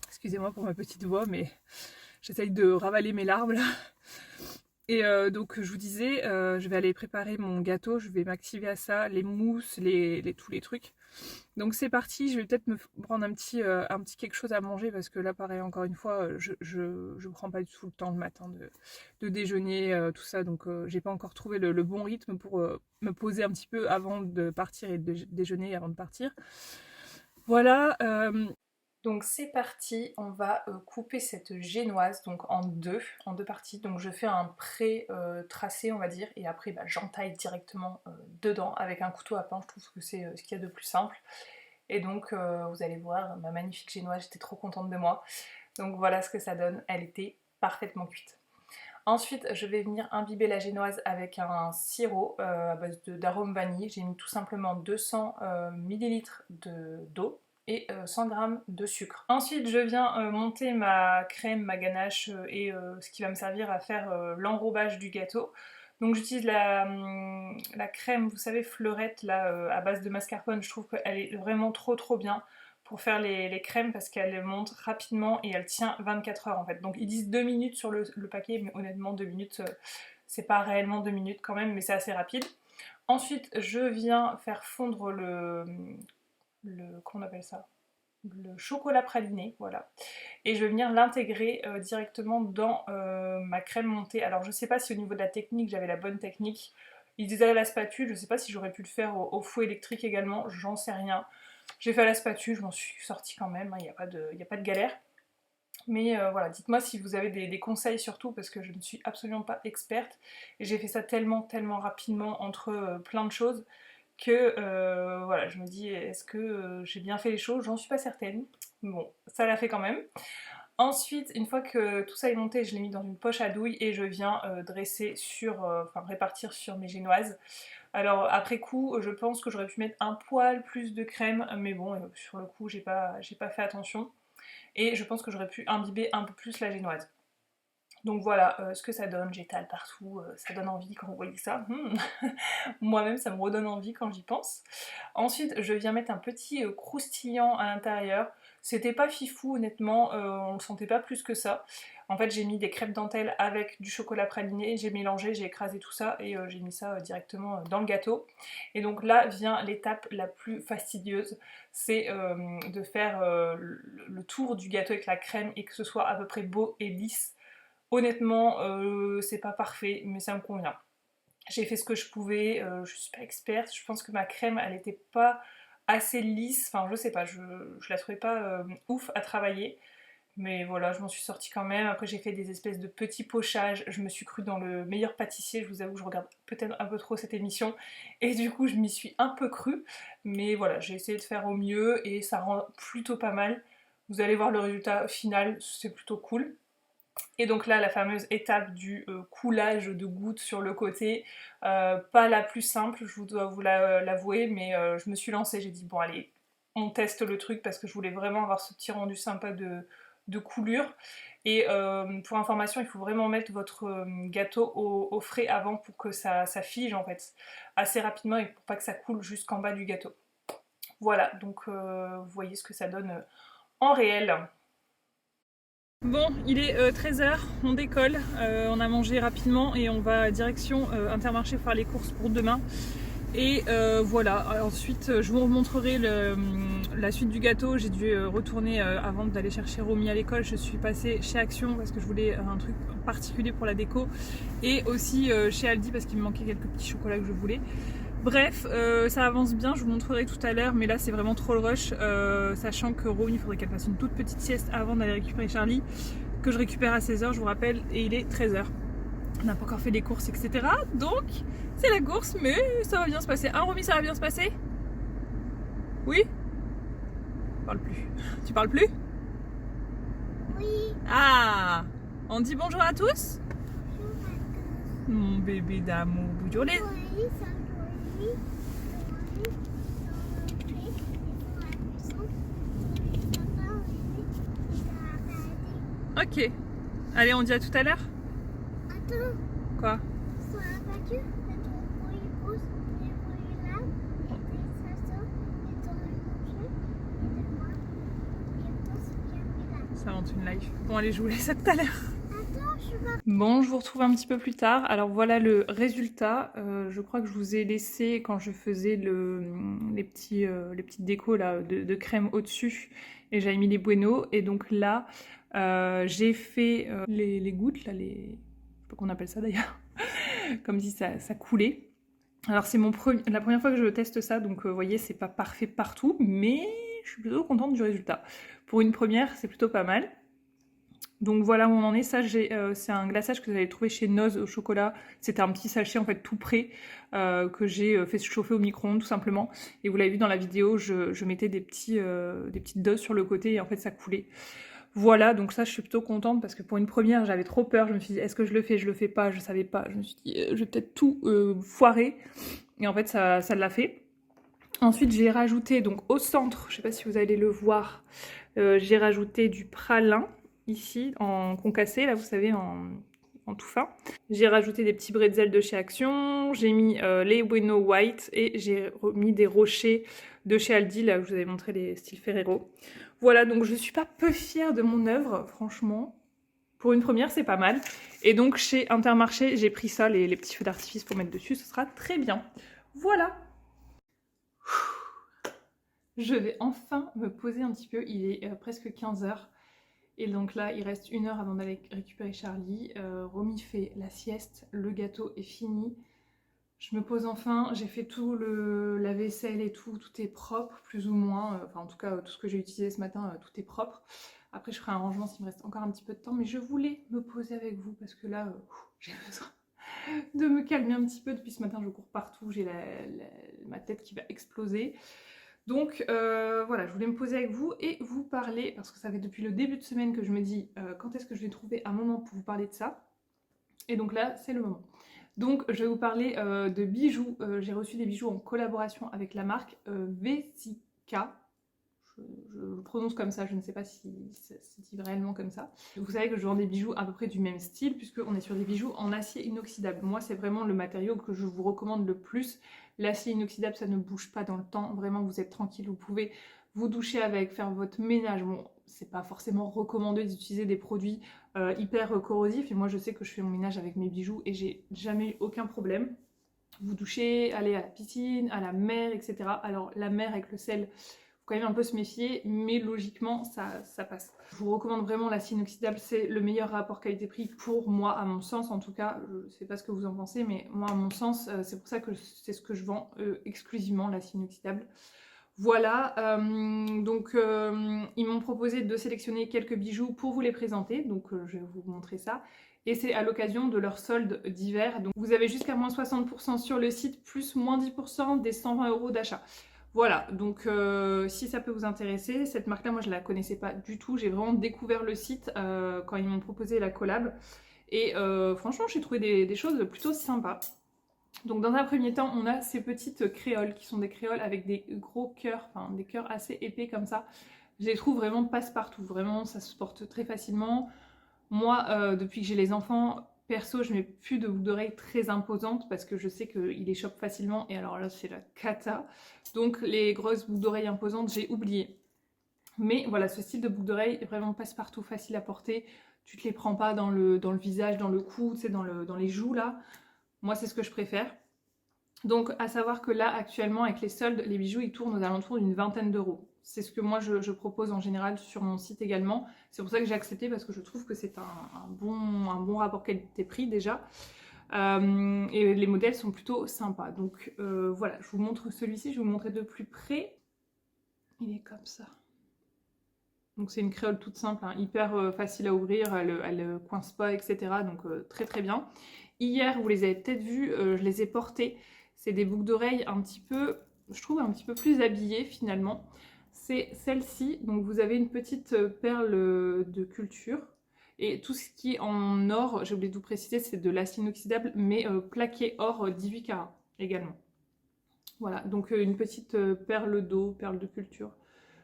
Excusez-moi pour ma petite voix, mais j'essaye de ravaler mes larmes là. Et donc je vous disais, je vais aller préparer mon gâteau, je vais m'activer à ça, les mousses, tous les trucs. Donc c'est parti, je vais peut-être me prendre un petit quelque chose à manger parce que là pareil encore une fois, je prends pas du tout le temps le matin de déjeuner, tout ça. Donc j'ai pas encore trouvé le bon rythme pour me poser un petit peu avant de partir et de déjeuner avant de partir. Voilà, donc c'est parti, on va couper cette génoise donc en deux parties. Donc je fais un pré-tracé on va dire et après j'entaille directement dedans avec un couteau à pain. Je trouve que c'est ce qu'il y a de plus simple. Et donc vous allez voir ma magnifique génoise, j'étais trop contente de moi. Donc voilà ce que ça donne, elle était parfaitement cuite. Ensuite je vais venir imbiber la génoise avec un sirop à base d'arôme vanille. J'ai mis tout simplement 200 ml d'eau et 100 g de sucre. Ensuite je viens monter ma crème, ma ganache et ce qui va me servir à faire l'enrobage du gâteau. Donc j'utilise la crème, vous savez, fleurette là, à base de mascarpone. Je trouve qu'elle est vraiment trop bien pour faire les crèmes parce qu'elle monte rapidement et elle tient 24 heures en fait. Donc ils disent 2 minutes sur le paquet, mais honnêtement 2 minutes c'est pas réellement 2 minutes quand même, mais c'est assez rapide. Ensuite je viens faire fondre comment on appelle ça, le chocolat praliné, voilà. Et je vais venir l'intégrer directement dans ma crème montée. Alors je sais pas si au niveau de la technique j'avais la bonne technique. Ils disaient à la spatule, je sais pas si j'aurais pu le faire au fouet électrique également, j'en sais rien. J'ai fait à la spatule, je m'en suis sortie quand même, il n'y a pas de galère. Mais voilà, dites-moi si vous avez des conseils surtout parce que je ne suis absolument pas experte. Et j'ai fait ça tellement rapidement entre plein de choses que voilà, je me dis est-ce que j'ai bien fait les choses? J'en suis pas certaine. Bon, ça l'a fait quand même. Ensuite, une fois que tout ça est monté, je l'ai mis dans une poche à douille et je viens dresser enfin répartir sur mes génoises. Alors après coup, je pense que j'aurais pu mettre un poil plus de crème, mais bon, sur le coup, j'ai pas fait attention. Et je pense que j'aurais pu imbiber un peu plus la génoise. Donc voilà ce que ça donne, j'étale partout, ça donne envie quand vous voyez ça. Moi-même ça me redonne envie quand j'y pense. Ensuite je viens mettre un petit croustillant à l'intérieur. C'était pas fifou honnêtement, on le sentait pas plus que ça. En fait j'ai mis des crêpes dentelles avec du chocolat praliné, j'ai mélangé, j'ai écrasé tout ça et j'ai mis ça directement dans le gâteau. Et donc là vient l'étape la plus fastidieuse, c'est de faire le tour du gâteau avec la crème et que ce soit à peu près beau et lisse. Honnêtement, c'est pas parfait, mais ça me convient. J'ai fait ce que je pouvais, je suis pas experte, je pense que ma crème, elle était pas assez lisse, enfin je sais pas, je la trouvais pas ouf à travailler. Mais voilà, je m'en suis sortie quand même. Après j'ai fait des espèces de petits pochages, je me suis crue dans le meilleur pâtissier, je vous avoue que je regarde peut-être un peu trop cette émission. Et du coup je m'y suis un peu crue. Mais voilà, j'ai essayé de faire au mieux et ça rend plutôt pas mal. Vous allez voir le résultat final, c'est plutôt cool. Et donc là, la fameuse étape du coulage de gouttes sur le côté, pas la plus simple, je dois vous l'avouer, mais je me suis lancée, j'ai dit bon allez, on teste le truc parce que je voulais vraiment avoir ce petit rendu sympa de coulure. Et pour information, il faut vraiment mettre votre gâteau au frais avant pour que ça fige en fait assez rapidement et pour pas que ça coule jusqu'en bas du gâteau. Voilà, donc vous voyez ce que ça donne en réel. Bon, il est 13h, on décolle, on a mangé rapidement et on va direction Intermarché faire les courses pour demain. Et voilà, ensuite je vous remontrerai la suite du gâteau. J'ai dû retourner avant d'aller chercher Romy à l'école. Je suis passée chez Action parce que je voulais un truc particulier pour la déco. Et aussi chez Aldi parce qu'il me manquait quelques petits chocolats que je voulais. Bref, ça avance bien, je vous montrerai tout à l'heure, mais là c'est vraiment trop le rush, sachant que Romy, il faudrait qu'elle fasse une toute petite sieste avant d'aller récupérer Charlie, que je récupère à 16h, je vous rappelle, et il est 13h. On n'a pas encore fait les courses, etc. Donc, c'est la course, mais ça va bien se passer. Hein, Romy, ça va bien se passer? Oui? Tu parles plus. Tu parles plus? Oui. Ah! On dit bonjour à tous? Bonjour à tous. Mon bébé d'amour, bonjour les... Ok. Allez, on dit à tout à l'heure. Attends, Quoi? sur la voiture, il y a ton bruit rouge, les bruits là, et des chasseurs, et ton manger, et de moi, et pense bien là. Ça invente une live. Bon, allez, je vous laisse à tout à l'heure. Attends, je vais... Bon, je vous retrouve un petit peu plus tard. Alors voilà le résultat. Je crois que je vous ai laissé quand je faisais les petites décos là, de crème au-dessus et j'avais mis les bueno. Et donc là, j'ai fait les gouttes, là, je sais pas qu'on appelle ça d'ailleurs, comme si ça coulait. Alors c'est la première fois que je teste ça, donc vous voyez, c'est pas parfait partout, mais je suis plutôt contente du résultat. Pour une première, c'est plutôt pas mal. Donc voilà où on en est, ça c'est un glaçage que vous allez trouver chez Noz au chocolat, c'était un petit sachet en fait tout prêt que j'ai fait chauffer au micro-ondes tout simplement, et vous l'avez vu dans la vidéo, je mettais des petites doses sur le côté et en fait ça coulait. Voilà, donc ça je suis plutôt contente parce que pour une première j'avais trop peur, je me suis dit est-ce que je le fais pas, je savais pas, je me suis dit je vais peut-être tout foirer, et en fait ça l'a fait. Ensuite j'ai rajouté donc au centre, je sais pas si vous allez le voir, j'ai rajouté du pralin ici en concassé, là vous savez en tout fin. J'ai rajouté des petits bretzels de chez Action, j'ai mis les Bueno White et j'ai mis des rochers de chez Aldi, là où je vous avais montré les styles Ferrero. Voilà, donc je suis pas peu fière de mon œuvre, franchement. Pour une première, c'est pas mal. Et donc chez Intermarché, j'ai pris ça, les petits feux d'artifice pour mettre dessus, ce sera très bien. Voilà. Je vais enfin me poser un petit peu, il est presque 15h. Et donc là, il reste 1 heure avant d'aller récupérer Charlie. Romy fait la sieste, le gâteau est fini. Je me pose enfin, j'ai fait tout la vaisselle et tout est propre, plus ou moins. Enfin, en tout cas, tout ce que j'ai utilisé ce matin, tout est propre. Après, je ferai un rangement s'il me reste encore un petit peu de temps. Mais je voulais me poser avec vous parce que là, j'ai besoin de me calmer un petit peu. Depuis ce matin, je cours partout, j'ai ma tête qui va exploser. Donc voilà, je voulais me poser avec vous et vous parler, parce que ça fait depuis le début de semaine que je me dis quand est-ce que je vais trouver un moment pour vous parler de ça. Et donc là, c'est le moment. Donc je vais vous parler de bijoux. J'ai reçu des bijoux en collaboration avec la marque Vesica. Je le prononce comme ça, je ne sais pas si c'est dit réellement comme ça. Vous savez que je vends des bijoux à peu près du même style, puisqu'on est sur des bijoux en acier inoxydable. Moi, c'est vraiment le matériau que je vous recommande le plus. L'acier inoxydable, ça ne bouge pas dans le temps. Vraiment, vous êtes tranquille, vous pouvez vous doucher avec, faire votre ménage. Bon, c'est pas forcément recommandé d'utiliser des produits hyper corrosifs. Et moi, je sais que je fais mon ménage avec mes bijoux et j'ai jamais eu aucun problème. Vous douchez, allez à la piscine, à la mer, etc. Alors, la mer avec le sel, quand même un peu se méfier, mais logiquement ça passe. Je vous recommande vraiment l'acier inoxydable, c'est le meilleur rapport qualité-prix pour moi, à mon sens en tout cas. Je sais pas ce que vous en pensez, mais moi à mon sens, c'est pour ça que c'est ce que je vends exclusivement, l'acier inoxydable. Voilà, donc ils m'ont proposé de sélectionner quelques bijoux pour vous les présenter, donc je vais vous montrer ça. Et c'est à l'occasion de leur solde d'hiver, donc vous avez jusqu'à moins 60% sur le site, plus moins 10% des 120 € d'achat. Voilà, donc si ça peut vous intéresser, cette marque-là, moi je la connaissais pas du tout, j'ai vraiment découvert le site quand ils m'ont proposé la collab. Et franchement, j'ai trouvé des choses plutôt sympas. Donc dans un premier temps, on a ces petites créoles qui sont des créoles avec des gros cœurs, enfin des cœurs assez épais comme ça. Je les trouve vraiment passe-partout, vraiment ça se porte très facilement. Moi, depuis que j'ai les enfants, perso, je mets plus de boucles d'oreilles très imposantes parce que je sais qu'ils les chopent facilement et alors là, c'est la cata. Donc les grosses boucles d'oreilles imposantes, j'ai oublié. Mais voilà, ce style de boucle d'oreille est vraiment passe-partout, facile à porter. Tu te les prends pas dans le visage, dans le cou, tu sais, dans les joues là. Moi, c'est ce que je préfère. Donc, à savoir que là, actuellement, avec les soldes, les bijoux, ils tournent aux alentours d'une vingtaine d'euros. C'est ce que moi, je propose en général sur mon site également. C'est pour ça que j'ai accepté, parce que je trouve que c'est un bon rapport qualité-prix déjà. Et les modèles sont plutôt sympas. Donc, voilà, je vous montre celui-ci, je vais vous montrer de plus près. Il est comme ça. Donc c'est une créole toute simple, hein, hyper facile à ouvrir, elle coince pas, etc. Donc très très bien. Hier, vous les avez peut-être vus, je les ai portés. C'est des boucles d'oreilles un petit peu, je trouve un petit peu plus habillées finalement. C'est celle-ci, donc vous avez une petite perle de culture. Et tout ce qui est en or, j'ai oublié de vous préciser, c'est de l'acier inoxydable, mais plaqué or 18 carats également. Voilà, donc une petite perle d'eau, perle de culture.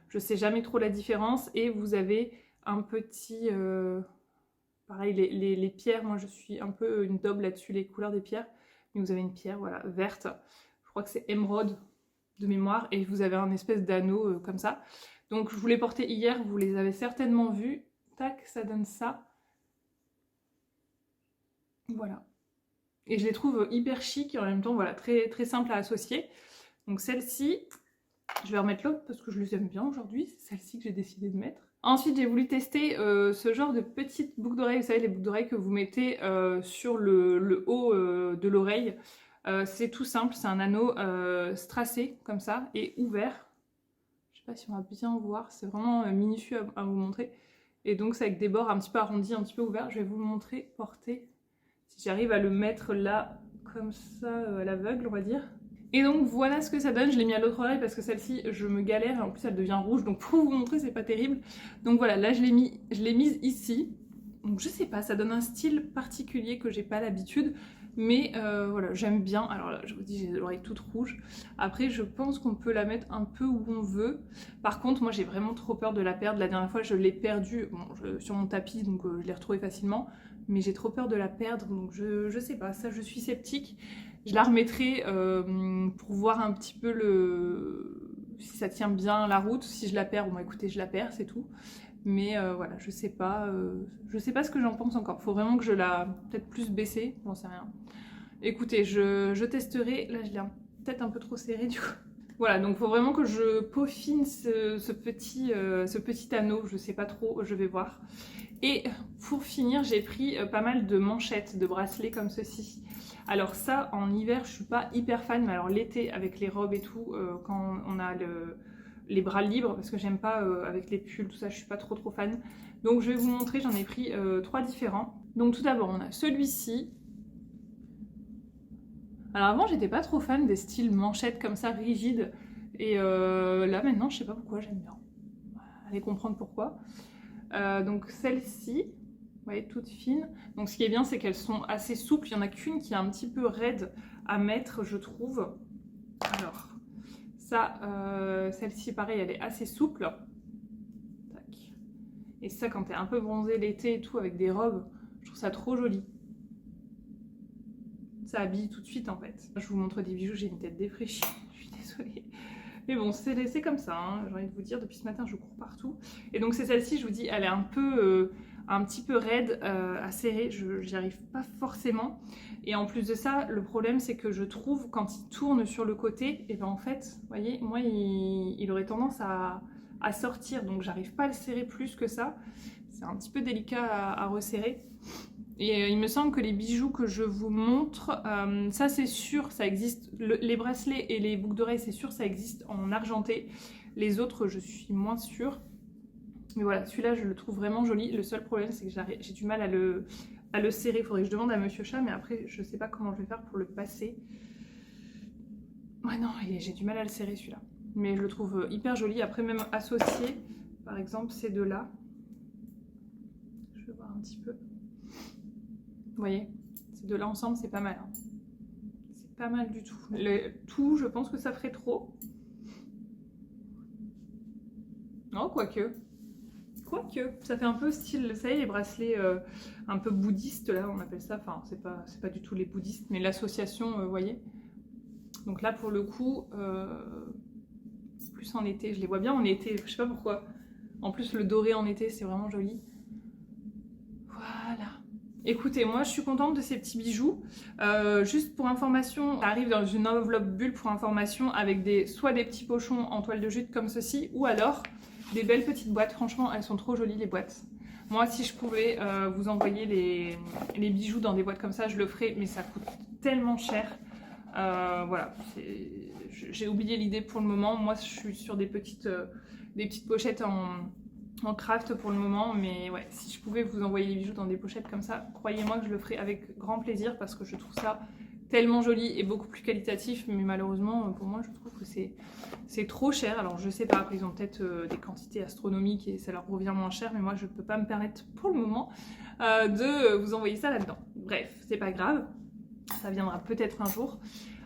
Je sais jamais trop la différence. Et vous avez un petit... pareil, les pierres, moi je suis un peu une daube là-dessus, les couleurs des pierres. Mais vous avez une pierre, voilà, verte. Je crois que c'est émeraude de mémoire. Et vous avez un espèce d'anneau comme ça. Donc je vous l'ai porté hier, vous les avez certainement vus. Tac, ça donne ça. Voilà. Et je les trouve hyper chic et en même temps, voilà, très, très simple à associer. Donc celle-ci, je vais remettre l'autre parce que je les aime bien aujourd'hui. C'est celle-ci que j'ai décidé de mettre. Ensuite, j'ai voulu tester ce genre de petites boucles d'oreilles. Vous savez, les boucles d'oreilles que vous mettez sur le haut de l'oreille. C'est tout simple, c'est un anneau strassé comme ça et ouvert. Je sais pas si on va bien voir, c'est vraiment minutieux à vous montrer. Et donc c'est avec des bords un petit peu arrondis, un petit peu ouverts. Je vais vous le montrer porté. Si j'arrive à le mettre là, comme ça, à l'aveugle, on va dire. Et donc voilà ce que ça donne, je l'ai mis à l'autre oreille parce que celle-ci je me galère et en plus elle devient rouge, donc pour vous montrer c'est pas terrible. Donc voilà, là je l'ai mise ici, donc je sais pas, ça donne un style particulier que j'ai pas l'habitude, mais voilà, j'aime bien. Alors là je vous dis j'ai l'oreille toute rouge, après je pense qu'on peut la mettre un peu où on veut. Par contre moi j'ai vraiment trop peur de la perdre, la dernière fois je l'ai perdue sur mon tapis donc je l'ai retrouvée facilement, mais j'ai trop peur de la perdre donc je sais pas, ça je suis sceptique. Je la remettrai pour voir un petit peu si ça tient bien la route. Si je la perds, bon écoutez, je la perds, c'est tout. Mais voilà, je sais pas ce que j'en pense encore. Faut vraiment que je la peut-être plus baisser, j'en sais rien. Écoutez, je testerai. Là, je l'ai peut-être un peu trop serré du coup. Voilà, donc faut vraiment que je peaufine ce petit anneau. Je sais pas trop, je vais voir. Et pour finir, j'ai pris pas mal de manchettes, de bracelets comme ceci. Alors ça, en hiver, je suis pas hyper fan, mais alors l'été, avec les robes et tout, quand on a les bras libres, parce que j'aime pas avec les pulls, tout ça, je suis pas trop fan. Donc je vais vous montrer, j'en ai pris 3 différents. Donc tout d'abord, on a celui-ci. Alors avant, j'étais pas trop fan des styles manchettes comme ça, rigides. Et là, maintenant, je sais pas pourquoi, j'aime bien. Allez comprendre pourquoi. Donc celle-ci, vous voyez, toute fine. Donc ce qui est bien, c'est qu'elles sont assez souples. Il n'y en a qu'une qui est un petit peu raide à mettre, je trouve. Alors, ça, celle-ci, pareil, elle est assez souple. Tac. Et ça, quand t'es un peu bronzé l'été et tout, avec des robes, je trouve ça trop joli. Ça habille tout de suite, en fait. Je vous montre des bijoux, j'ai une tête défraîchie. Je suis désolée. Mais bon, c'est comme ça, hein. J'ai envie de vous dire, depuis ce matin, je cours partout. Et donc c'est celle-ci, je vous dis, elle est un petit peu raide, à serrer, j'y arrive pas forcément. Et en plus de ça, le problème, c'est que je trouve, quand il tourne sur le côté, et ben en fait, vous voyez, moi, il aurait tendance à sortir, donc j'arrive pas à le serrer plus que ça. C'est un petit peu délicat à resserrer. Et il me semble que les bijoux que je vous montre, ça c'est sûr, ça existe. Les bracelets et les boucles d'oreilles, c'est sûr, ça existe en argenté. Les autres, je suis moins sûre. Mais voilà, celui-là, je le trouve vraiment joli. Le seul problème, c'est que j'ai du mal à le serrer. Il faudrait que je demande à Monsieur Chat, mais après, je sais pas comment je vais faire pour le passer. Ouais, non, j'ai du mal à le serrer, celui-là. Mais je le trouve hyper joli. Après, même associé, par exemple, ces deux-là. Je vais voir un petit peu. Vous voyez, ces deux-là ensemble, c'est pas mal. Hein. C'est pas mal du tout. Le tout, je pense que ça ferait trop. Non, quoique. Quoique, ça fait un peu style, vous savez, les bracelets un peu bouddhistes, là, on appelle ça. Enfin, c'est pas du tout les bouddhistes, mais l'association, vous voyez. Donc là, pour le coup, plus en été, je les vois bien en été, je sais pas pourquoi. En plus, le doré en été, c'est vraiment joli. Voilà. Écoutez, moi je suis contente de ces petits bijoux. Juste pour information, ça arrive dans une enveloppe bulle pour information avec soit des petits pochons en toile de jute comme ceci, ou alors des belles petites boîtes. Franchement, elles sont trop jolies les boîtes. Moi, si je pouvais vous envoyer les bijoux dans des boîtes comme ça, je le ferais, mais ça coûte tellement cher. Voilà, j'ai oublié l'idée pour le moment. Moi, je suis sur des petites pochettes en craft pour le moment, mais ouais, si je pouvais vous envoyer les bijoux dans des pochettes comme ça, croyez-moi que je le ferais avec grand plaisir parce que je trouve ça tellement joli et beaucoup plus qualitatif, mais malheureusement pour moi je trouve que c'est trop cher. Alors je sais pas, après ils ont peut-être des quantités astronomiques et ça leur revient moins cher, mais moi je peux pas me permettre pour le moment de vous envoyer ça là-dedans. Bref, c'est pas grave, ça viendra peut-être un jour.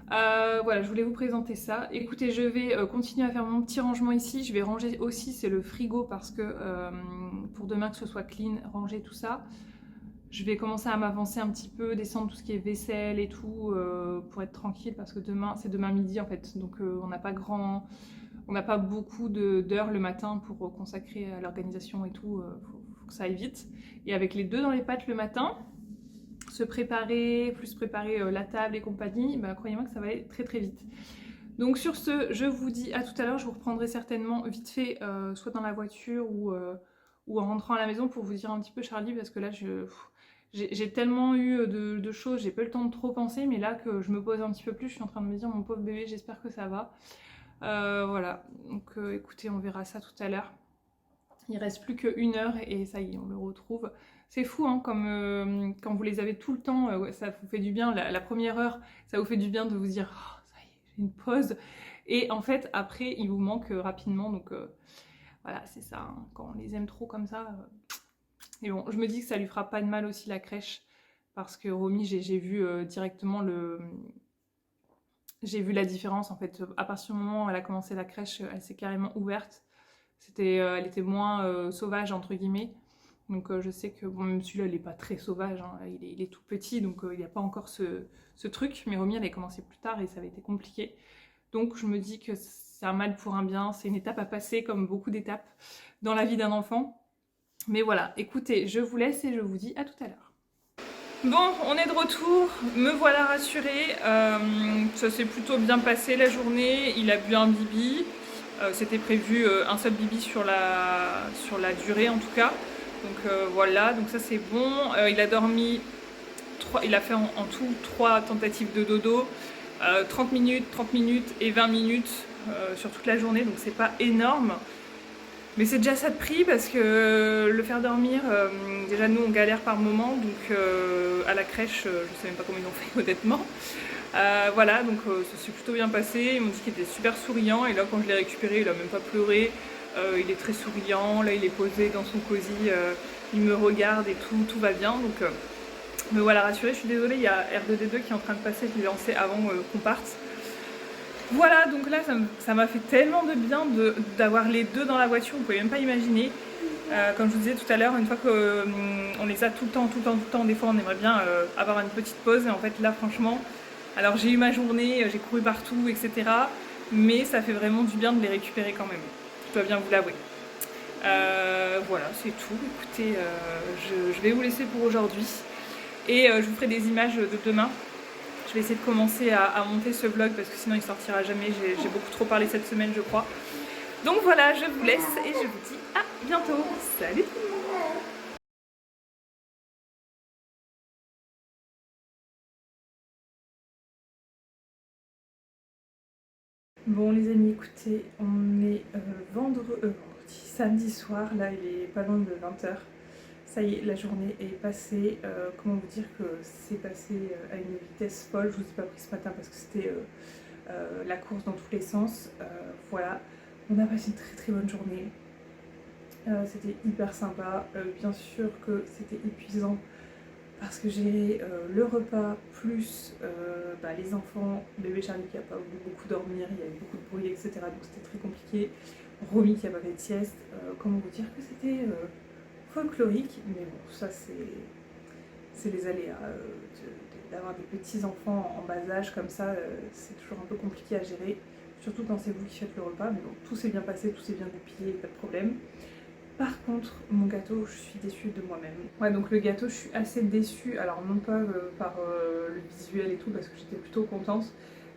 Voilà, je voulais vous présenter ça. Écoutez, je vais continuer à faire mon petit rangement ici. Je vais ranger aussi, c'est le frigo parce que pour demain que ce soit clean, ranger tout ça. Je vais commencer à m'avancer un petit peu, descendre tout ce qui est vaisselle et tout pour être tranquille parce que demain, c'est demain midi en fait. Donc on n'a pas beaucoup d'heures le matin pour consacrer à l'organisation et tout. Faut que ça aille vite. Et avec les deux dans les pattes le matin, se préparer, plus préparer la table et compagnie, bah, croyez-moi que ça va aller très très vite. Donc sur ce, je vous dis à tout à l'heure, je vous reprendrai certainement vite fait, soit dans la voiture ou en rentrant à la maison pour vous dire un petit peu Charlie, parce que là j'ai tellement eu de choses, j'ai pas eu le temps de trop penser, mais là que je me pose un petit peu plus, je suis en train de me dire mon pauvre bébé, j'espère que ça va. Voilà, donc écoutez, on verra ça tout à l'heure. Il reste plus qu'une heure et ça y est, on le retrouve. C'est fou, hein, comme quand vous les avez tout le temps, ça vous fait du bien. La première heure, ça vous fait du bien de vous dire oh, ça y est, j'ai une pause. Et en fait, après, il vous manque rapidement. Donc voilà, c'est ça. Hein, quand on les aime trop comme ça. Et bon, je me dis que ça lui fera pas de mal aussi la crèche. Parce que Romy, j'ai vu directement j'ai vu la différence en fait. À partir du moment où elle a commencé la crèche, elle s'est carrément ouverte. Elle était moins sauvage entre guillemets. Donc je sais que bon, même celui-là, il n'est pas très sauvage, hein. Il est tout petit, donc il n'y a pas encore ce truc. Mais Romy, elle a commencé plus tard et ça avait été compliqué. Donc je me dis que c'est un mal pour un bien, c'est une étape à passer comme beaucoup d'étapes dans la vie d'un enfant. Mais voilà, écoutez, je vous laisse et je vous dis à tout à l'heure. Bon, on est de retour, me voilà rassurée. Ça s'est plutôt bien passé la journée, il a bu un bibi. C'était prévu un seul bibi sur la durée en tout cas. Donc voilà, donc ça c'est bon. Il a dormi, il a fait en tout 3 tentatives de dodo, 30 minutes et 20 minutes sur toute la journée, donc c'est pas énorme. Mais c'est déjà ça de prix parce que le faire dormir, déjà nous on galère par moment, donc à la crèche, je sais même pas comment ils ont fait honnêtement. Voilà, donc ça s'est plutôt bien passé, ils m'ont dit qu'il était super souriant et là quand je l'ai récupéré il a même pas pleuré, il est très souriant, là il est posé dans son cosy, il me regarde et tout va bien, donc me voilà rassurée. Je suis désolée, il y a R2D2 qui est en train de passer, je l'ai lancé avant qu'on parte. Voilà, donc là ça m'a fait tellement de bien d'avoir les deux dans la voiture, vous pouvez même pas imaginer. Comme je vous disais tout à l'heure, une fois qu'on les a tout le temps, des fois on aimerait bien avoir une petite pause et en fait là franchement, alors j'ai eu ma journée, j'ai couru partout, etc. Mais ça fait vraiment du bien de les récupérer quand même, je dois bien vous l'avouer. Voilà, c'est tout. Écoutez, je vais vous laisser pour aujourd'hui et je vous ferai des images de demain. Je vais essayer de commencer à monter ce vlog parce que sinon il sortira jamais, j'ai beaucoup trop parlé cette semaine je crois. Donc voilà, je vous laisse et je vous dis à bientôt. Salut! Bon les amis, écoutez, on est samedi soir, là il est pas loin de 20h. Ça y est, la journée est passée. Comment vous dire que c'est passé à une vitesse folle. Je vous ai pas pris ce matin parce que c'était la course dans tous les sens. Voilà, on a passé une très très bonne journée. C'était hyper sympa. Bien sûr que c'était épuisant parce que j'ai le repas plus les enfants, bébé Charlie qui n'a pas voulu beaucoup dormir, il y avait beaucoup de bruit, etc. Donc c'était très compliqué. Romy qui a pas fait de sieste, comment vous dire que c'était folklorique, mais bon, ça c'est les aléas d'avoir des petits enfants en bas âge comme ça, c'est toujours un peu compliqué à gérer, surtout quand c'est vous qui faites le repas, mais bon, tout s'est bien passé, tout s'est bien dépilé, pas de problème. Par contre, mon gâteau, je suis déçue de moi-même. Ouais, donc le gâteau, je suis assez déçue, alors non pas par le visuel et tout, parce que j'étais plutôt contente,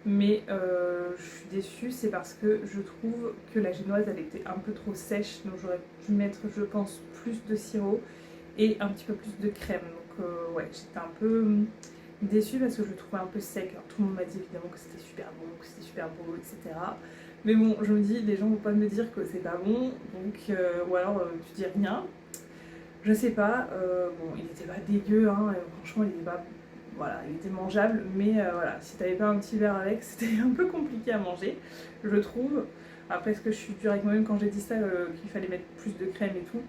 mais je suis déçue, c'est parce que je trouve que la génoise, elle était un peu trop sèche, donc j'aurais dû mettre, je pense, plus de sirop et un petit peu plus de crème. Donc ouais, j'étais un peu déçue parce que je le trouvais un peu sec. Alors, tout le monde m'a dit évidemment que c'était super bon, que c'était super beau, etc. Mais bon, je me dis, les gens vont pas me dire que c'est pas bon, donc ou alors tu dis rien. Je sais pas, bon, il était pas dégueu, hein, franchement, il était pas. Voilà, il était mangeable, mais voilà, si t'avais pas un petit verre avec, c'était un peu compliqué à manger, je trouve. Après, est-ce que je suis dure avec moi-même quand j'ai dit ça, qu'il fallait mettre plus de crème et tout.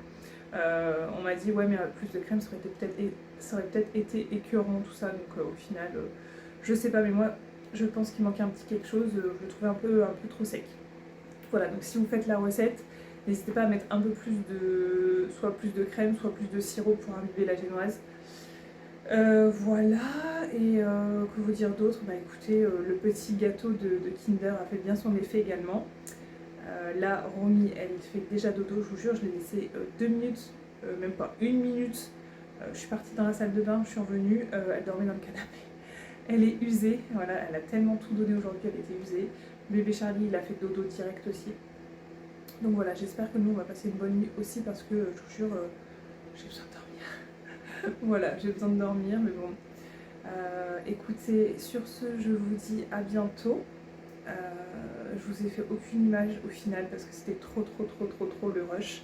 On m'a dit, ouais, mais plus de crème, ça aurait peut-être été écœurant, tout ça, donc au final, je sais pas, mais moi, je pense qu'il manquait un petit quelque chose, je le trouvais un peu trop sec. Voilà, donc si vous faites la recette, n'hésitez pas à mettre un peu plus soit plus de crème, soit plus de sirop pour imbiber la génoise. Voilà, et que vous dire d'autre? Bah écoutez, le petit gâteau de Kinder a fait bien son effet également. Là, Romy, elle fait déjà dodo, je vous jure, je l'ai laissé 2 minutes, même pas 1 minute. Je suis partie dans la salle de bain, je suis revenue, elle dormait dans le canapé. Elle est usée, voilà, elle a tellement tout donné aujourd'hui, elle était usée. Bébé Charlie, il a fait dodo direct aussi. Donc voilà, j'espère que nous, on va passer une bonne nuit aussi parce que, je vous jure, j'ai besoin de dormir. Voilà, j'ai besoin de dormir, mais bon. Écoutez, sur ce, je vous dis à bientôt. Je vous ai fait aucune image au final parce que c'était trop le rush.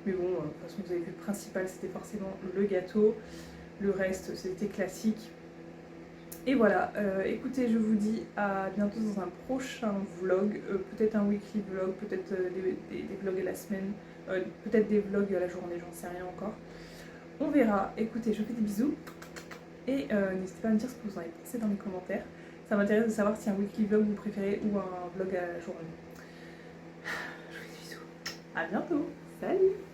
Mais bon, de toute façon, vous avez vu, le principal, c'était forcément le gâteau. Le reste, c'était classique. Et voilà, écoutez, je vous dis à bientôt dans un prochain vlog, peut-être un weekly vlog, peut-être des vlogs à la semaine, peut-être des vlogs à la journée, j'en sais rien encore. On verra. Écoutez, je vous fais des bisous et n'hésitez pas à me dire ce que vous en avez pensé dans les commentaires. Ça m'intéresse de savoir si un weekly vlog vous préférez ou un vlog à la journée. Je vous fais des bisous. À bientôt. Salut!